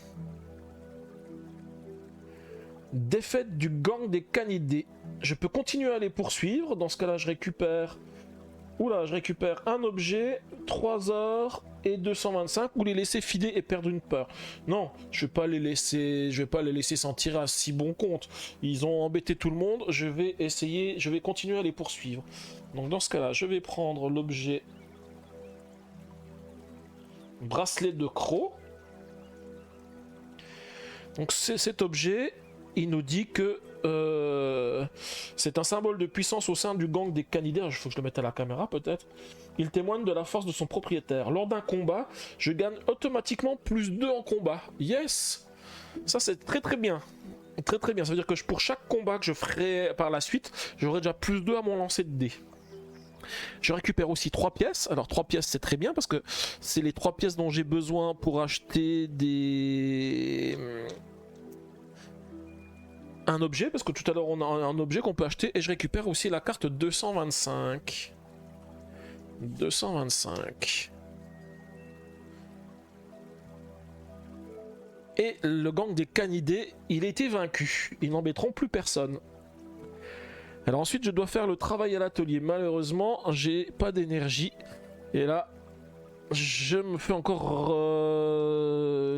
Défaite du gang des canidés. Je peux continuer à les poursuivre. Dans ce cas là je récupère... Oula, je récupère un objet, 3 heures et 225, ou les laisser filer et perdre une peur. Non, je vais pas les laisser s'en tirer à si bon compte. Ils ont embêté tout le monde, je vais continuer à les poursuivre. Donc dans ce cas-là, je vais prendre l'objet bracelet de croc. Donc c'est cet objet, il nous dit que c'est un symbole de puissance au sein du gang des canidés. Il faut que je le mette à la caméra peut-être. Il témoigne de la force de son propriétaire. Lors d'un combat, je gagne automatiquement plus 2 en combat. Yes! Ça c'est très très bien. Très très bien. Ça veut dire que pour chaque combat que je ferai par la suite, j'aurai déjà plus 2 à mon lancer de dés. Je récupère aussi 3 pièces. Alors 3 pièces c'est très bien parce que c'est les 3 pièces dont j'ai besoin pour acheter un objet, parce que tout à l'heure on a un objet qu'on peut acheter, et je récupère aussi la carte 225. 225. Et le gang des canidés, il a été vaincu. Ils n'embêteront plus personne. Alors ensuite je dois faire le travail à l'atelier. Malheureusement j'ai pas d'énergie. Et là je me fais encore...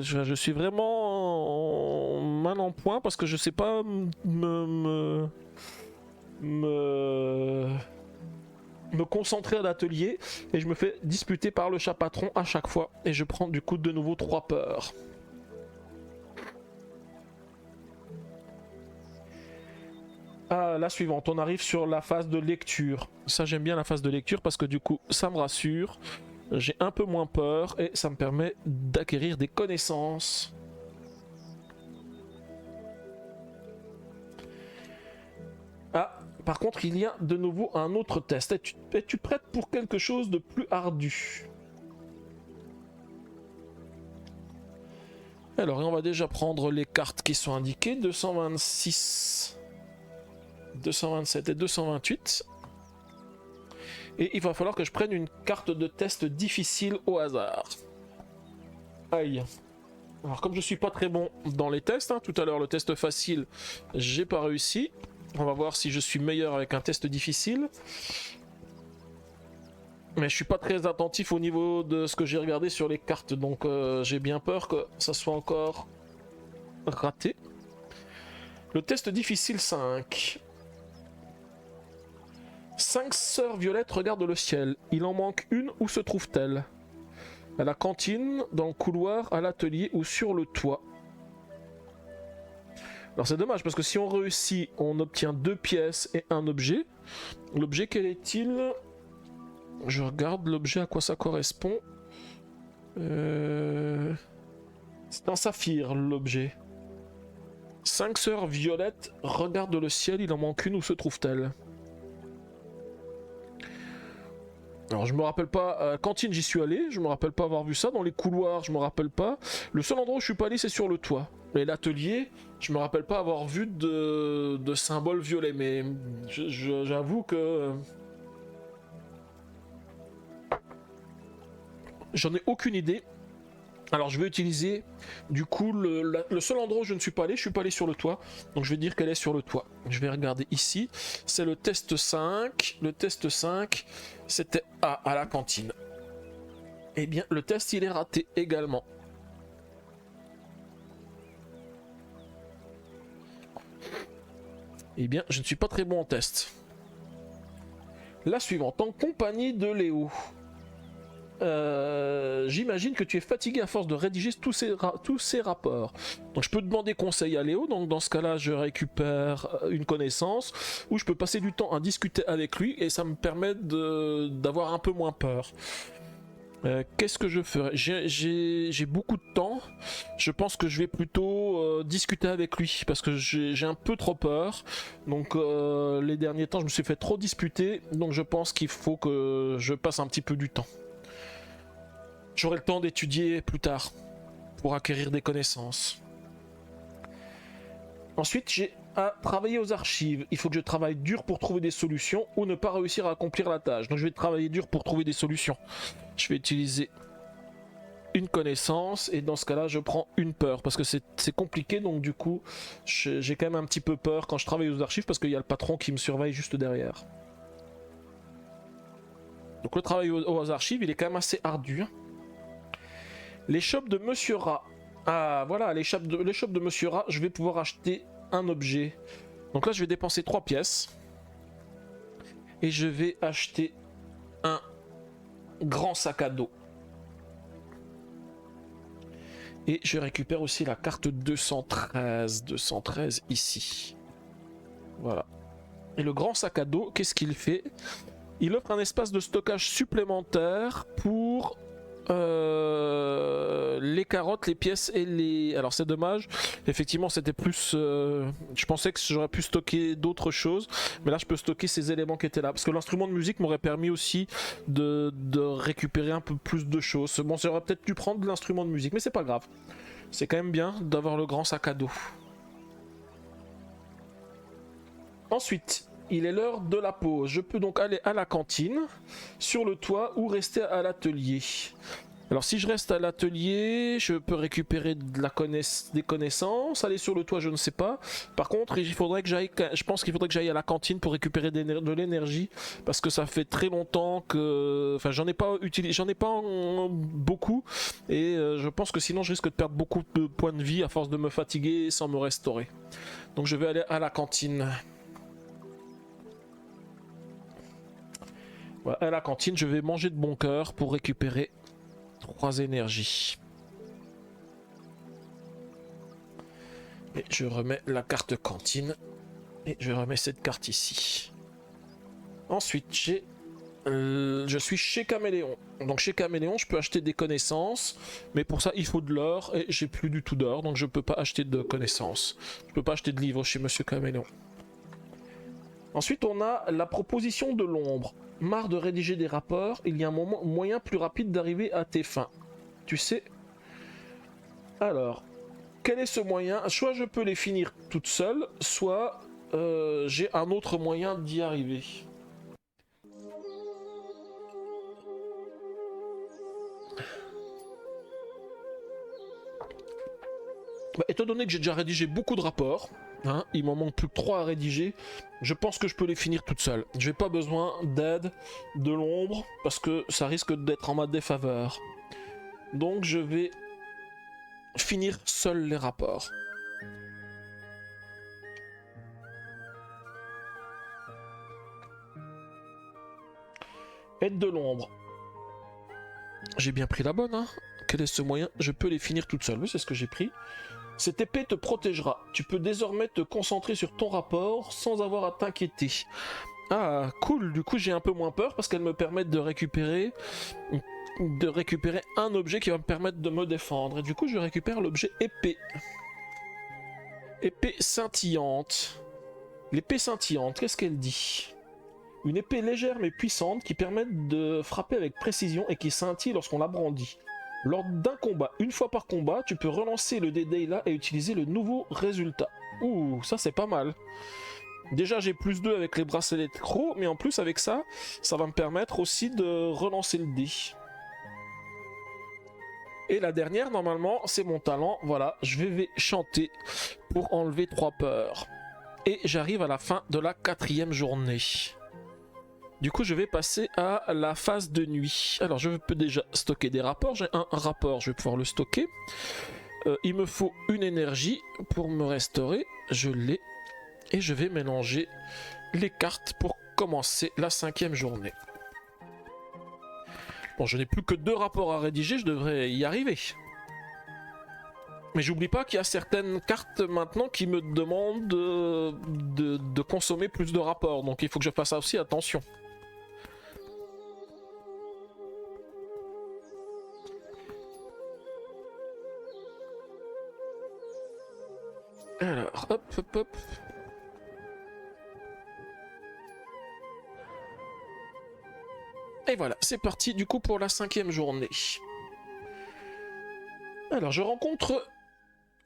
je suis vraiment mal en point parce que je sais pas me concentrer à l'atelier. Et je me fais disputer par le Chapatron à chaque fois. Et je prends du coup de nouveau 3 peurs. à la suivante. On arrive sur la phase de lecture. Ça, j'aime bien la phase de lecture parce que du coup, ça me rassure. J'ai un peu moins peur et ça me permet d'acquérir des connaissances. Ah, par contre, il y a de nouveau un autre test. Es-tu prête pour quelque chose de plus ardu? Alors, on va déjà prendre les cartes qui sont indiquées. 226, 227 et 228. Et il va falloir que je prenne une carte de test difficile au hasard. Aïe. Alors comme je suis pas très bon dans les tests, tout à l'heure le test facile, j'ai pas réussi. On va voir si je suis meilleur avec un test difficile. Mais je suis pas très attentif au niveau de ce que j'ai regardé sur les cartes, donc j'ai bien peur que ça soit encore raté. Le test difficile 5. 5 sœurs violettes regardent le ciel. Il en manque une, où se trouve-t-elle? À la cantine, dans le couloir, à l'atelier ou sur le toit. Alors c'est dommage parce que si on réussit, on obtient 2 pièces et un objet. L'objet, quel est-il? Je regarde l'objet, à quoi ça correspond. C'est un saphir, l'objet. 5 sœurs violettes regardent le ciel, il en manque une, où se trouve-t-elle? Alors je me rappelle pas, à la cantine j'y suis allé, je me rappelle pas avoir vu ça, dans les couloirs je me rappelle pas. Le seul endroit où je suis pas allé c'est sur le toit. Et l'atelier, je me rappelle pas avoir vu de symbole violet, mais j'avoue que... J'en ai aucune idée. Alors je vais utiliser, du coup, le seul endroit où je ne suis pas allé, je suis pas allé sur le toit. Donc je vais dire qu'elle est sur le toit. Je vais regarder ici. C'est le test 5. Le test 5, c'était à la cantine. Eh bien, le test, il est raté également. Eh bien, je ne suis pas très bon en test. La suivante, en compagnie de Léo. J'imagine que tu es fatigué à force de rédiger tous ces rapports. Donc je peux demander conseil à Léo, donc dans ce cas là je récupère une connaissance, ou je peux passer du temps à discuter avec lui et ça me permet d'avoir un peu moins peur. Qu'est-ce que je ferais? J'ai beaucoup de temps, je pense que je vais plutôt discuter avec lui parce que j'ai un peu trop peur. Donc les derniers temps je me suis fait trop disputer, donc je pense qu'il faut que je passe un petit peu du temps. J'aurai le temps d'étudier plus tard pour acquérir des connaissances. Ensuite, j'ai à travailler aux archives. Il faut que je travaille dur pour trouver des solutions ou ne pas réussir à accomplir la tâche. Donc je vais travailler dur pour trouver des solutions. Je vais utiliser une connaissance et dans ce cas-là, je prends une peur parce que c'est compliqué. Donc du coup, j'ai quand même un petit peu peur quand je travaille aux archives parce qu'il y a le patron qui me surveille juste derrière. Donc le travail aux archives, il est quand même assez ardu. L'échoppe de Monsieur Rat. Ah voilà, l'échoppe de Monsieur Rat, je vais pouvoir acheter un objet. Donc là je vais dépenser 3 pièces. Et je vais acheter un grand sac à dos. Et je récupère aussi la carte 213. 213 ici. Voilà. Et le grand sac à dos, qu'est-ce qu'il fait? Il offre un espace de stockage supplémentaire pour... les carottes, les pièces et les... Alors c'est dommage, effectivement c'était plus... Je pensais que j'aurais pu stocker d'autres choses, mais là je peux stocker ces éléments qui étaient là. Parce que l'instrument de musique m'aurait permis aussi de récupérer un peu plus de choses. Bon, j'aurais peut-être dû prendre de l'instrument de musique, mais c'est pas grave. C'est quand même bien d'avoir le grand sac à dos. Ensuite... Il est l'heure de la pause. Je peux donc aller à la cantine, sur le toit ou rester à l'atelier. Alors si je reste à l'atelier, je peux récupérer des connaissances. Aller sur le toit, je ne sais pas. Par contre, je pense qu'il faudrait que j'aille à la cantine pour récupérer de l'énergie. Parce que ça fait très longtemps que... Enfin, j'en ai pas beaucoup. Et je pense que sinon, je risque de perdre beaucoup de points de vie à force de me fatiguer sans me restaurer. Donc je vais aller à la cantine. Voilà, à la cantine, je vais manger de bon cœur pour récupérer 3 énergies. Et je remets la carte cantine Et je remets cette carte ici. Ensuite, je suis chez Caméléon. Donc chez Caméléon, je peux acheter des connaissances, mais pour ça, il faut de l'or, et j'ai plus du tout d'or, donc je peux pas acheter de connaissances. Je peux pas acheter de livres chez Monsieur Caméléon. Ensuite, on a la proposition de l'ombre. Marre de rédiger des rapports, il y a un moyen plus rapide d'arriver à tes fins. Tu sais? Alors, quel est ce moyen? Soit je peux les finir toute seule, soit j'ai un autre moyen d'y arriver. Bah, étant donné que j'ai déjà rédigé beaucoup de rapports, hein, il m'en manque plus que 3 à rédiger, je pense que je peux les finir toute seule. Je n'ai pas besoin d'aide de l'ombre, parce que ça risque d'être en ma défaveur. Donc je vais finir seul les rapports. Aide de l'ombre. J'ai bien pris la bonne, hein. Quel est ce moyen? Je peux les finir toute seule. Oui, c'est ce que j'ai pris. Cette épée te protégera. Tu peux désormais te concentrer sur ton rapport sans avoir à t'inquiéter. Ah, cool. Du coup, j'ai un peu moins peur parce qu'elle me permet de récupérer un objet qui va me permettre de me défendre. Et du coup, je récupère l'objet épée. Épée scintillante. L'épée scintillante, qu'est-ce qu'elle dit? Une épée légère mais puissante qui permet de frapper avec précision et qui scintille lorsqu'on la brandit. Lors d'un combat, une fois par combat, tu peux relancer le dé Dayla et utiliser le nouveau résultat. Ouh, ça c'est pas mal. Déjà j'ai plus 2 avec les bracelets de croc, mais en plus avec ça, ça va me permettre aussi de relancer le dé. Et la dernière, normalement, c'est mon talent. Voilà, je vais chanter pour enlever 3 peurs. Et j'arrive à la fin de la 4e journée. Du coup, je vais passer à la phase de nuit. Alors, je peux déjà stocker des rapports. J'ai un rapport, je vais pouvoir le stocker. Il me faut une énergie pour me restaurer. Je l'ai. Et je vais mélanger les cartes pour commencer la 5e journée. Bon, je n'ai plus que 2 rapports à rédiger. Je devrais y arriver. Mais j'oublie pas qu'il y a certaines cartes maintenant qui me demandent de consommer plus de rapports. Donc, il faut que je fasse aussi attention. Alors, hop, hop, hop. Et voilà, c'est parti du coup pour la 5e journée. Alors, je rencontre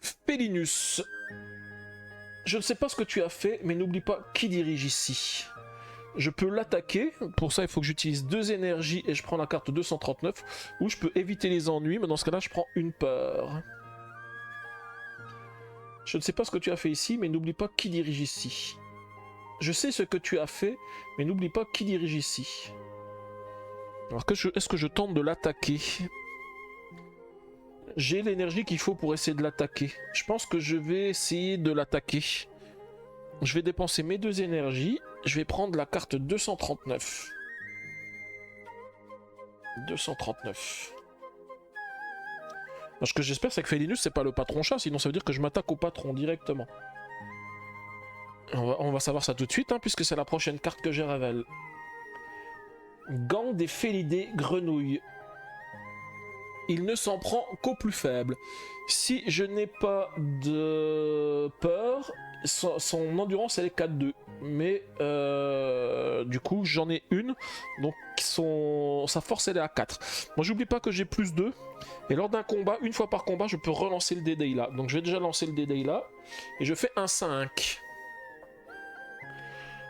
Félinus. Je ne sais pas ce que tu as fait, mais n'oublie pas qui dirige ici. Je peux l'attaquer, pour ça il faut que j'utilise 2 énergies et je prends la carte 239, ou je peux éviter les ennuis, mais dans ce cas-là je prends une peur. Je ne sais pas ce que tu as fait ici, mais n'oublie pas qui dirige ici. Je sais ce que tu as fait, mais n'oublie pas qui dirige ici. Alors est-ce que je tente de l'attaquer? J'ai l'énergie qu'il faut pour essayer de l'attaquer. Je pense que je vais essayer de l'attaquer. Je vais dépenser mes 2 énergies. Je vais prendre la carte 239. 239. Alors, ce que j'espère, c'est que Félinus, c'est pas le patron chat, sinon ça veut dire que je m'attaque au patron directement. On va savoir ça tout de suite, hein, puisque c'est la prochaine carte que je révèle. Gang des Félidés grenouilles. Il ne s'en prend qu'au plus faible. Si je n'ai pas de peur, son endurance elle est 4-2. Mais du coup j'en ai une, donc sa force elle est à 4. Moi j'oublie pas que j'ai plus 2. Et lors d'un combat, une fois par combat, je peux relancer le dé Dayla. Donc je vais déjà lancer le dé Dayla. Et je fais un 5.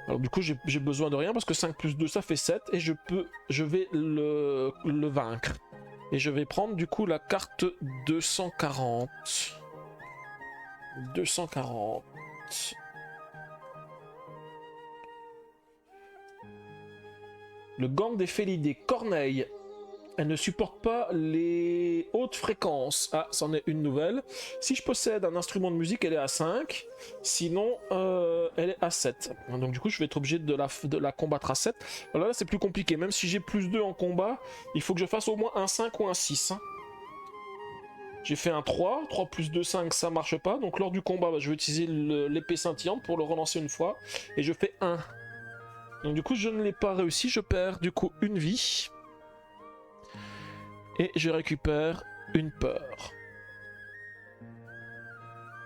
Alors du coup j'ai besoin de rien parce que 5 plus 2 ça fait 7. Et je vais le vaincre. Et je vais prendre du coup la carte 240. 240. Le gang des Félidés, Corneille. Elle ne supporte pas les hautes fréquences. Ah, c'en est une nouvelle. Si je possède un instrument de musique, elle est à 5. Sinon, elle est à 7. Donc du coup, je vais être obligé de la combattre à 7. Alors là, c'est plus compliqué. Même si j'ai plus 2 en combat, il faut que je fasse au moins un 5 ou un 6. J'ai fait un 3, 3 plus 2, 5, ça marche pas. Donc lors du combat, bah, je vais utiliser l'épée scintillante pour le relancer une fois. Et je fais 1. Donc du coup, je ne l'ai pas réussi. Je perds du coup une vie. Et je récupère une peur.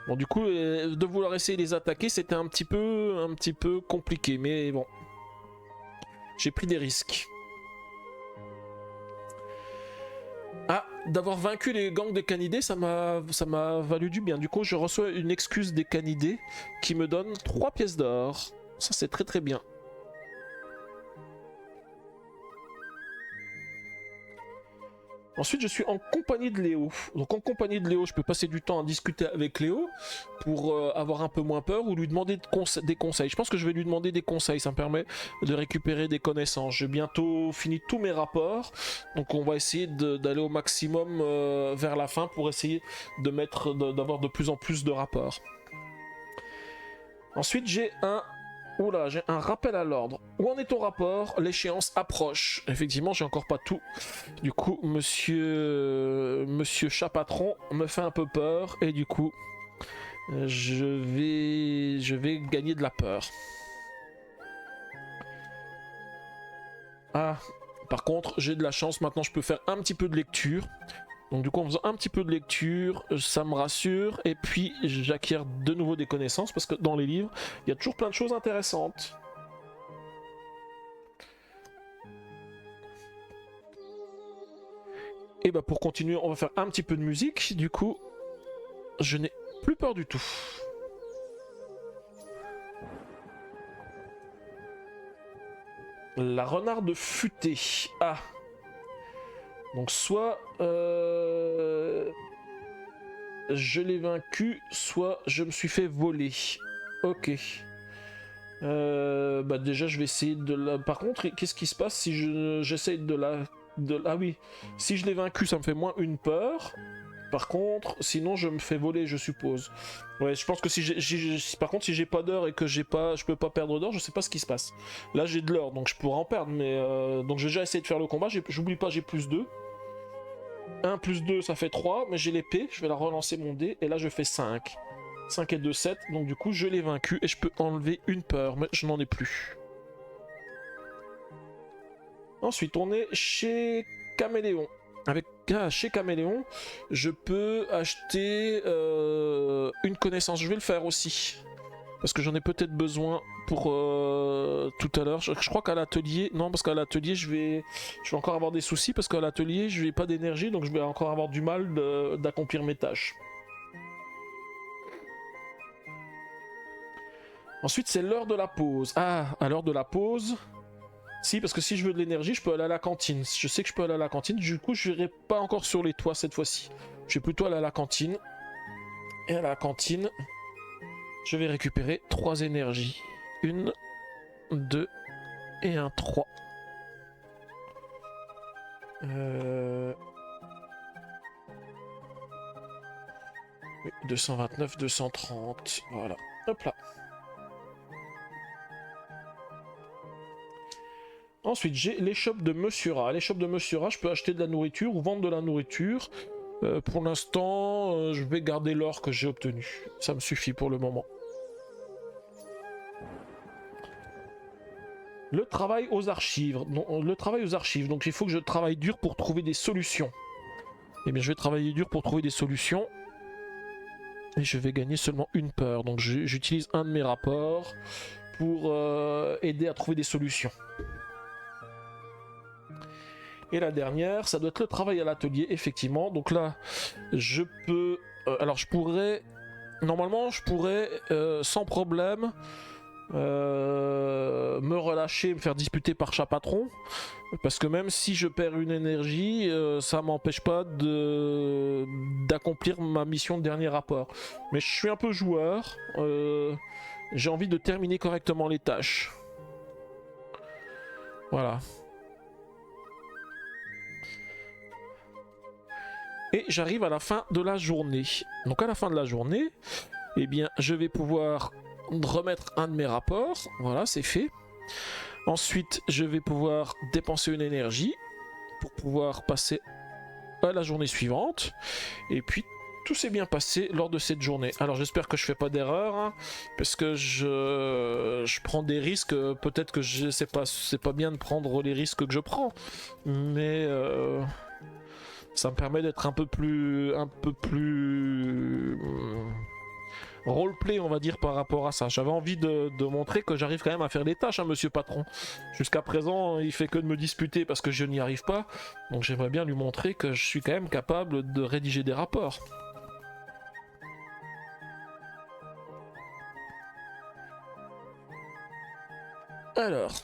Bon, du coup, de vouloir essayer de les attaquer, c'était un petit peu compliqué. Mais bon, j'ai pris des risques. Ah, d'avoir vaincu les gangs des canidés, ça m'a valu du bien. Du coup, je reçois une excuse des canidés qui me donne 3 pièces d'or. Ça, c'est très très bien. Ensuite, je suis en compagnie de Léo. Donc en compagnie de Léo, je peux passer du temps à discuter avec Léo pour avoir un peu moins peur ou lui demander des conseils. Je pense que je vais lui demander des conseils, ça me permet de récupérer des connaissances. J'ai bientôt fini tous mes rapports, donc on va essayer d'aller au maximum vers la fin pour essayer d'avoir de plus en plus de rapports. Ensuite, j'ai un rappel à l'ordre. Où en est ton rapport? L'échéance approche. Effectivement, j'ai encore pas tout. Du coup, monsieur Chat-Patron me fait un peu peur. Et du coup, je vais gagner de la peur. Ah, par contre, j'ai de la chance. Maintenant, je peux faire un petit peu de lecture. Donc du coup en faisant un petit peu de lecture, ça me rassure et puis j'acquiers de nouveau des connaissances parce que dans les livres, il y a toujours plein de choses intéressantes. Et bah pour continuer, on va faire un petit peu de musique. Du coup, je n'ai plus peur du tout. La renarde futée. Ah. Donc soit je l'ai vaincu, soit je me suis fait voler. Ok. Bah déjà je vais essayer de la... Par contre, qu'est-ce qui se passe si j'essaye de la... Ah oui, si je l'ai vaincu, ça me fait moins une peur. Par contre, sinon je me fais voler, je suppose. Ouais, je pense que par contre si j'ai pas d'or et que je peux pas perdre d'or, je sais pas ce qui se passe. Là j'ai de l'or, donc je pourrais en perdre, mais donc j'ai déjà essayé de faire le combat. J'oublie pas, j'ai plus 2. 1 plus 2, ça fait 3, mais j'ai l'épée, je vais la relancer mon dé, et là je fais 5. 5 et 2, 7, donc du coup je l'ai vaincu, et je peux enlever une peur, mais je n'en ai plus. Ensuite, on est chez Caméléon. Chez Caméléon, je peux acheter une connaissance. Je vais le faire aussi. Parce que j'en ai peut-être besoin pour tout à l'heure. Je crois qu'à l'atelier... Non, parce qu'à l'atelier, je vais encore avoir des soucis. Parce qu'à l'atelier, je n'ai pas d'énergie. Donc je vais encore avoir du mal d'accomplir mes tâches. Ensuite, c'est l'heure de la pause. Ah, à l'heure de la pause... Si, parce que si je veux de l'énergie, je peux aller à la cantine. Je sais que je peux aller à la cantine, du coup je n'irai pas encore sur les toits cette fois-ci. Je vais plutôt aller à la cantine. Et à la cantine, je vais récupérer 3 énergies. 1, 2 et un 3. 229, 230, voilà. Hop là. Ensuite, j'ai l'échoppe de Monsieur Rat. À l'échoppe de Monsieur Rat, je peux acheter de la nourriture ou vendre de la nourriture. Pour l'instant, je vais garder l'or que j'ai obtenu. Ça me suffit pour le moment. Le travail aux archives. Non, le travail aux archives. Donc il faut que je travaille dur pour trouver des solutions. Eh bien, je vais travailler dur pour trouver des solutions. Et je vais gagner seulement une peur. Donc j'utilise un de mes rapports pour aider à trouver des solutions. Et la dernière, ça doit être le travail à l'atelier, effectivement. Donc là, je peux... alors je pourrais... Normalement, je pourrais, sans problème, me relâcher, me faire disputer par Chat-Patron. Parce que même si je perds une énergie, ça m'empêche pas d'accomplir ma mission de dernier rapport. Mais je suis un peu joueur. J'ai envie de terminer correctement les tâches. Voilà. Et j'arrive à la fin de la journée. Donc à la fin de la journée, eh bien, je vais pouvoir remettre un de mes rapports. Voilà, c'est fait. Ensuite, je vais pouvoir dépenser une énergie pour pouvoir passer à la journée suivante. Et puis tout s'est bien passé lors de cette journée. Alors j'espère que je fais pas d'erreur, hein, parce que je prends des risques. Peut-être que c'est pas bien de prendre les risques que je prends, mais ça me permet d'être un peu plus roleplay, on va dire, par rapport à ça. J'avais envie de montrer que j'arrive quand même à faire les tâches, hein, monsieur patron. Jusqu'à présent, il fait que de me disputer parce que je n'y arrive pas. Donc j'aimerais bien lui montrer que je suis quand même capable de rédiger des rapports. Alors,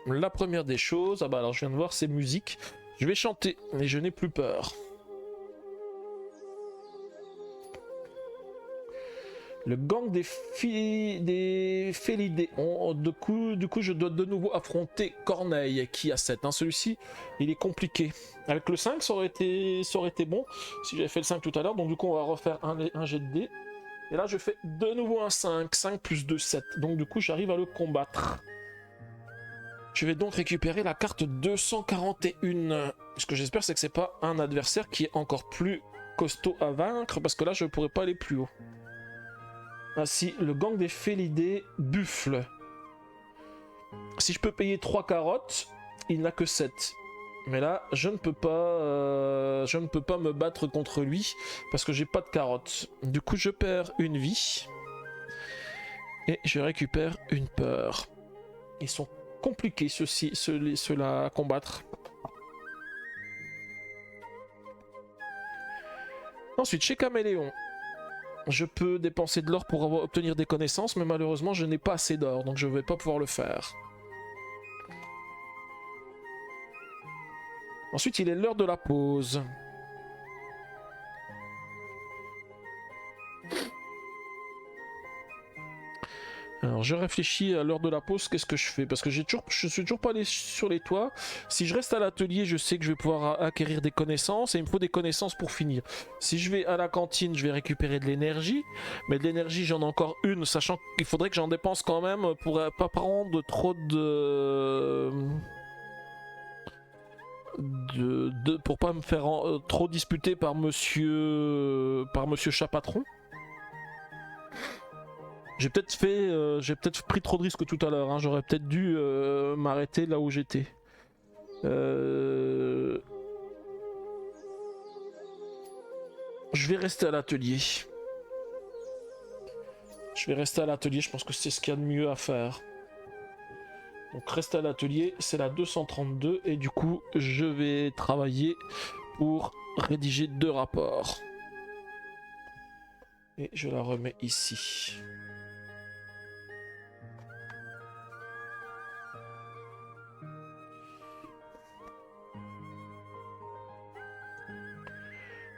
la première des choses... Ah bah alors je viens de voir, c'est musique. Je vais chanter, mais je n'ai plus peur. Le gang des Félidés. Du coup, je dois de nouveau affronter Corneille, qui a 7. Hein. Celui-ci, il est compliqué. Avec le 5, ça aurait été bon, si j'avais fait le 5 tout à l'heure. Donc du coup, on va refaire un jet de dés. Et là, je fais de nouveau un 5. 5 plus 2, 7. Donc du coup, j'arrive à le combattre. Je vais donc récupérer la carte 241. Ce que j'espère, c'est que c'est pas un adversaire qui est encore plus costaud à vaincre, parce que là, je ne pourrais pas aller plus haut. Ainsi, le gang des Félidés buffle. Si je peux payer 3 carottes, il n'a que 7. Mais là, je ne peux pas me battre contre lui parce que j'ai pas de carottes. Du coup, je perds une vie et je récupère une peur. Ils sont compliqués ceux-là à combattre. Ensuite, chez Caméléon. Je peux dépenser de l'or pour obtenir des connaissances, mais malheureusement je n'ai pas assez d'or, donc je ne vais pas pouvoir le faire. Ensuite, il est l'heure de la pause. Alors, je réfléchis à l'heure de la pause, qu'est-ce que je fais? Parce que je suis toujours pas allé sur les toits. Si je reste à l'atelier, je sais que je vais pouvoir acquérir des connaissances, et il me faut des connaissances pour finir. Si je vais à la cantine, je vais récupérer de l'énergie, mais de l'énergie, j'en ai encore une, sachant qu'il faudrait que j'en dépense quand même pour pas prendre trop pour pas me faire trop disputer par monsieur Chat-Patron. J'ai peut-être pris trop de risques tout à l'heure, hein. J'aurais peut-être dû m'arrêter là où j'étais. Je vais rester à l'atelier. Je pense que c'est ce qu'il y a de mieux à faire. Donc rester à l'atelier, c'est la 232 et du coup je vais travailler pour rédiger 2 rapports. Et je la remets ici.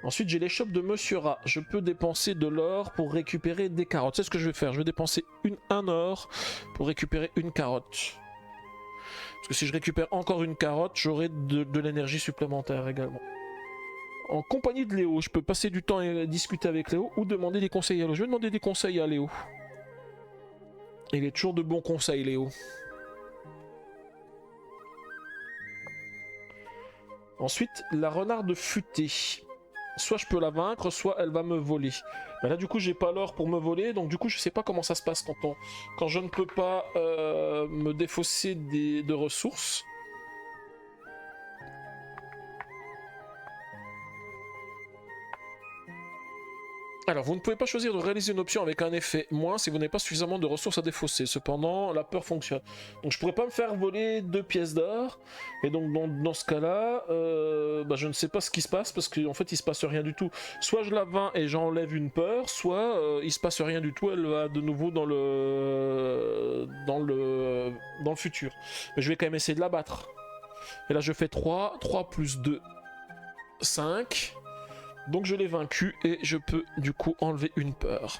Ensuite, j'ai les shops de Monsieur Rat. Je peux dépenser de l'or pour récupérer des carottes. C'est ce que je vais faire. Je vais dépenser un or pour récupérer une carotte. Parce que si je récupère encore une carotte, j'aurai de l'énergie supplémentaire également. En compagnie de Léo, je peux passer du temps et discuter avec Léo ou demander des conseils à Léo. Je vais demander des conseils à Léo. Il est toujours de bons conseils, Léo. Ensuite, la renarde futée. Soit je peux la vaincre, soit elle va me voler. Mais là du coup j'ai pas l'or pour me voler, donc du coup je sais pas comment ça se passe quand je ne peux pas me défausser de ressources. Alors, vous ne pouvez pas choisir de réaliser une option avec un effet moins si vous n'avez pas suffisamment de ressources à défausser. Cependant, la peur fonctionne. Donc, je pourrais pas me faire voler 2 pièces d'or. Et donc, dans ce cas-là, je ne sais pas ce qui se passe parce qu'en fait, il se passe rien du tout. Soit je la vains et j'enlève une peur, soit il se passe rien du tout. Elle va de nouveau dans le futur. Mais je vais quand même essayer de la battre. Et là, je fais 3. 3 plus 2, 5. Donc je l'ai vaincu et je peux du coup enlever une peur.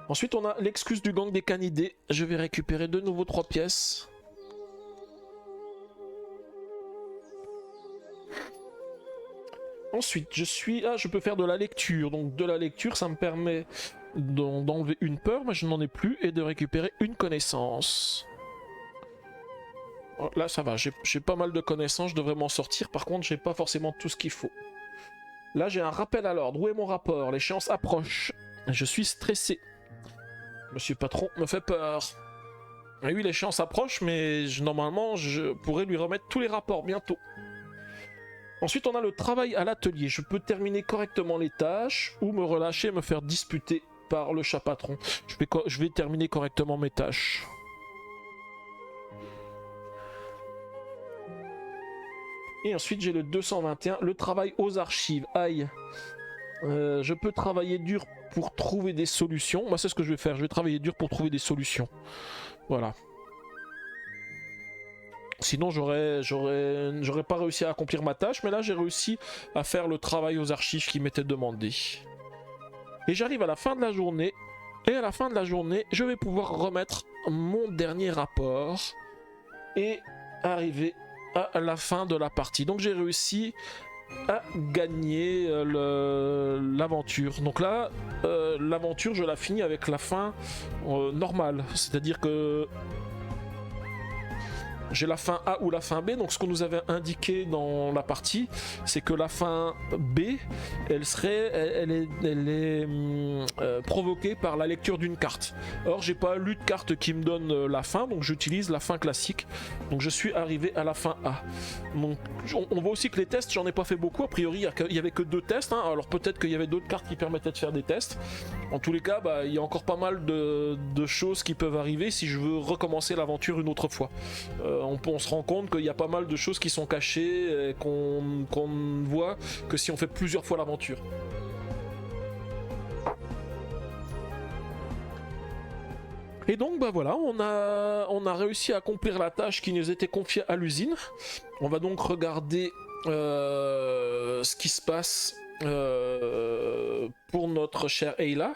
Ensuite on a l'excuse du gang des canidés. Je vais récupérer de nouveau 3 pièces. Ensuite je peux faire de la lecture. Donc de la lecture ça me permet d'enlever une peur, mais je n'en ai plus, et de récupérer une connaissance. Là ça va, j'ai pas mal de connaissances, je devrais m'en sortir. Par contre, j'ai pas forcément tout ce qu'il faut. Là j'ai un rappel à l'ordre. Où est mon rapport? L'échéance approche. Je suis stressé. Monsieur Patron me fait peur. Et oui, l'échéance approche, mais normalement je pourrais lui remettre tous les rapports bientôt. Ensuite, on a le travail à l'atelier. Je peux terminer correctement les tâches ou me relâcher et me faire disputer par le chat patron. Je vais terminer correctement mes tâches. Et ensuite, j'ai le 221, le travail aux archives. Aïe. Je peux travailler dur pour trouver des solutions. Moi, c'est ce que je vais faire. Je vais travailler dur pour trouver des solutions. Voilà. Sinon, j'aurais pas réussi à accomplir ma tâche, mais là, j'ai réussi à faire le travail aux archives qui m'était demandé. Et j'arrive à la fin de la journée, et à la fin de la journée, je vais pouvoir remettre mon dernier rapport et arriver à la fin de la partie. Donc, j'ai réussi à gagner l'aventure. Donc là, l'aventure, je la finis avec la fin normale, c'est-à-dire que j'ai la fin A ou la fin B. Donc ce qu'on nous avait indiqué dans la partie, c'est que la fin B, elle est provoquée par la lecture d'une carte. Or j'ai pas lu de carte qui me donne la fin, donc j'utilise la fin classique. Donc je suis arrivé à la fin A. Donc on voit aussi que les tests, j'en ai pas fait beaucoup. A priori il y avait que 2 tests, hein. Alors peut-être qu'il y avait d'autres cartes qui permettaient de faire des tests. En tous les cas, il y a encore pas mal de choses qui peuvent arriver si je veux recommencer l'aventure une autre fois. On se rend compte qu'il y a pas mal de choses qui sont cachées et qu'on ne voit que si on fait plusieurs fois l'aventure. Et donc voilà, on a réussi à accomplir la tâche qui nous était confiée à l'usine. On va donc regarder ce qui se passe pour notre chère Ayla,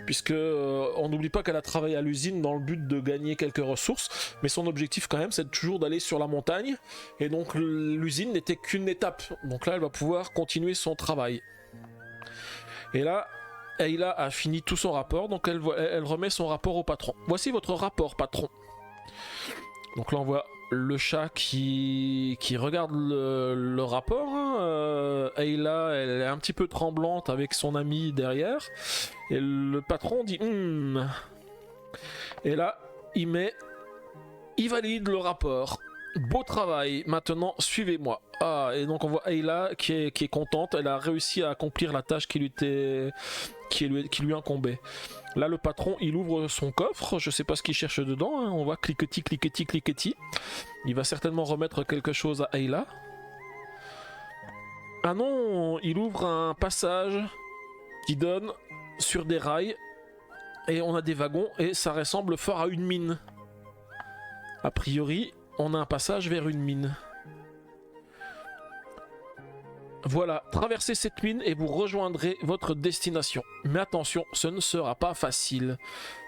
puisque on n'oublie pas qu'elle a travaillé à l'usine dans le but de gagner quelques ressources, mais son objectif quand même c'est toujours d'aller sur la montagne, et donc l'usine n'était qu'une étape, donc là elle va pouvoir continuer son travail. Et là Ayla a fini tout son rapport, donc elle remet son rapport au patron. Voici votre rapport, patron. Donc là on voit le chat qui regarde le rapport. Ayla, elle est un petit peu tremblante avec son ami derrière. Et le patron dit Et là, il valide le rapport. Beau travail, maintenant suivez-moi. Ah, et donc on voit Ayla qui est contente. Elle a réussi à accomplir la tâche qui lui incombait. Là, le patron, il ouvre son coffre. Je sais pas ce qu'il cherche dedans. Hein. On voit cliquetis, cliquetis, cliquetis. Il va certainement remettre quelque chose à Ayla. Ah non, il ouvre un passage qui donne sur des rails. Et on a des wagons. Et ça ressemble fort à une mine. A priori, on a un passage vers une mine. Voilà, traversez cette mine et vous rejoindrez votre destination. Mais attention, ce ne sera pas facile.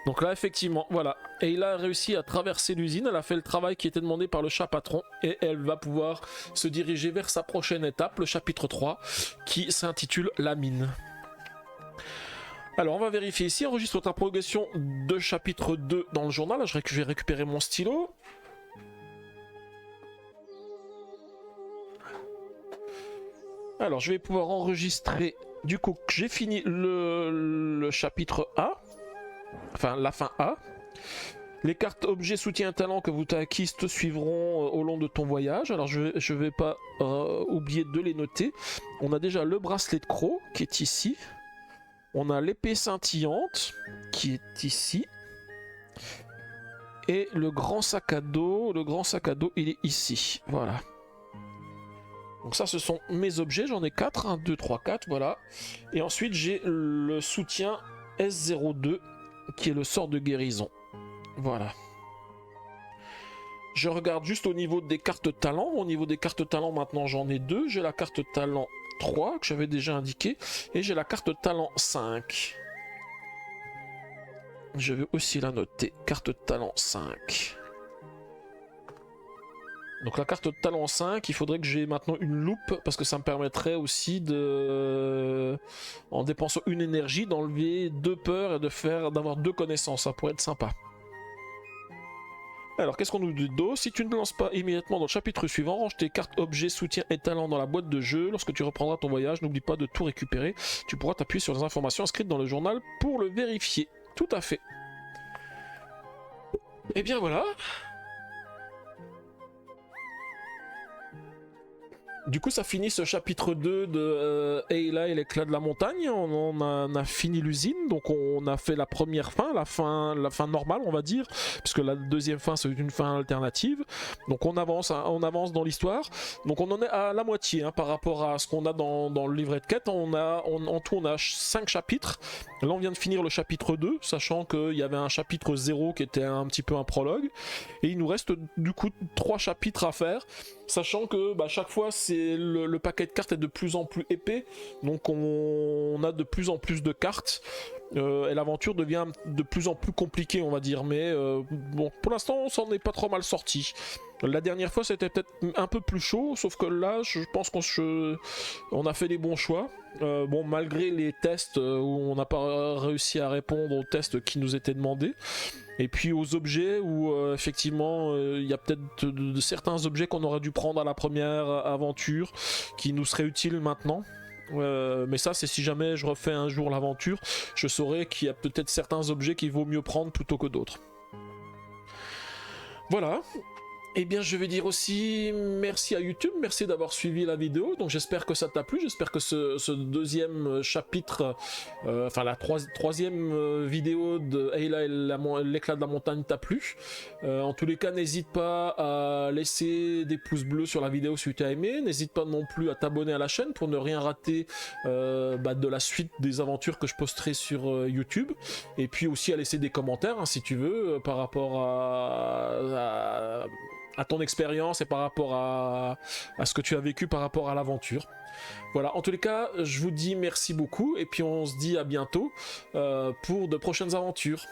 Donc là, effectivement, voilà. Ayla a réussi à traverser l'usine, elle a fait le travail qui était demandé par le chat patron, et elle va pouvoir se diriger vers sa prochaine étape, le chapitre 3, qui s'intitule La mine. Alors, on va vérifier ici, enregistre ta progression de chapitre 2 dans le journal. Là, je vais récupérer mon stylo. Alors, je vais pouvoir enregistrer. Du coup, j'ai fini le chapitre A. Enfin, la fin A. Les cartes objets soutien talent que vous t'acquises te suivront au long de ton voyage. Alors, je vais pas oublier de les noter. On a déjà le bracelet de croc qui est ici. On a l'épée scintillante qui est ici. Et le grand sac à dos. Le grand sac à dos, il est ici. Voilà. Donc ça, ce sont mes objets, j'en ai 4, 1, 2, 3, 4, voilà. Et ensuite, j'ai le soutien S02, qui est le sort de guérison. Voilà. Je regarde juste au niveau des cartes talent. Au niveau des cartes talent, maintenant, j'en ai 2. J'ai la carte talent 3, que j'avais déjà indiqué, et j'ai la carte talent 5. Je vais aussi la noter, carte talent 5. Donc la carte talent 5, il faudrait que j'ai maintenant une loupe, parce que ça me permettrait aussi de, en dépensant une énergie, d'enlever 2 peurs et d'avoir 2 connaissances. Ça pourrait être sympa. Alors, qu'est-ce qu'on nous dit d'autre? Si tu ne te lances pas immédiatement dans le chapitre suivant, range tes cartes, objets, soutien et talents dans la boîte de jeu. Lorsque tu reprendras ton voyage, n'oublie pas de tout récupérer. Tu pourras t'appuyer sur les informations inscrites dans le journal pour le vérifier. Tout à fait. Et bien voilà. Du coup, ça finit ce chapitre 2 de Ayla et l'éclat de la montagne. On a fini l'usine, donc on a fait la première fin, la fin normale, on va dire, puisque la deuxième fin, c'est une fin alternative. Donc on avance dans l'histoire. Donc on en est à la moitié hein, par rapport à ce qu'on a dans le livret de quête. En tout, on a 5 chapitres. Là, on vient de finir le chapitre 2, sachant qu'il y avait un chapitre 0 qui était un petit peu un prologue. Et il nous reste du coup 3 chapitres à faire. Sachant que chaque fois le paquet de cartes est de plus en plus épais, donc on a de plus en plus de cartes et l'aventure devient de plus en plus compliquée on va dire, mais bon pour l'instant on s'en est pas trop mal sorti. La dernière fois c'était peut-être un peu plus chaud, sauf que là je pense qu'on a fait les bons choix. Bon malgré les tests où on n'a pas réussi à répondre aux tests qui nous étaient demandés. Et puis aux objets où effectivement il y a peut-être de certains objets qu'on aurait dû prendre à la première aventure qui nous seraient utiles maintenant. Mais ça c'est si jamais je refais un jour l'aventure, je saurais qu'il y a peut-être certains objets qu'il vaut mieux prendre plutôt que d'autres. Voilà. Et bien je vais dire aussi merci à YouTube, merci d'avoir suivi la vidéo, donc j'espère que ça t'a plu, j'espère que ce deuxième chapitre, enfin la troisième vidéo de Ayla et l'éclat de la montagne t'a plu. En tous les cas n'hésite pas à laisser des pouces bleus sur la vidéo si tu as aimé, n'hésite pas non plus à t'abonner à la chaîne pour ne rien rater de la suite des aventures que je posterai sur YouTube, et puis aussi à laisser des commentaires hein, si tu veux par rapport à ton expérience et par rapport à ce que tu as vécu par rapport à l'aventure. Voilà, en tous les cas, je vous dis merci beaucoup et puis on se dit à bientôt pour de prochaines aventures.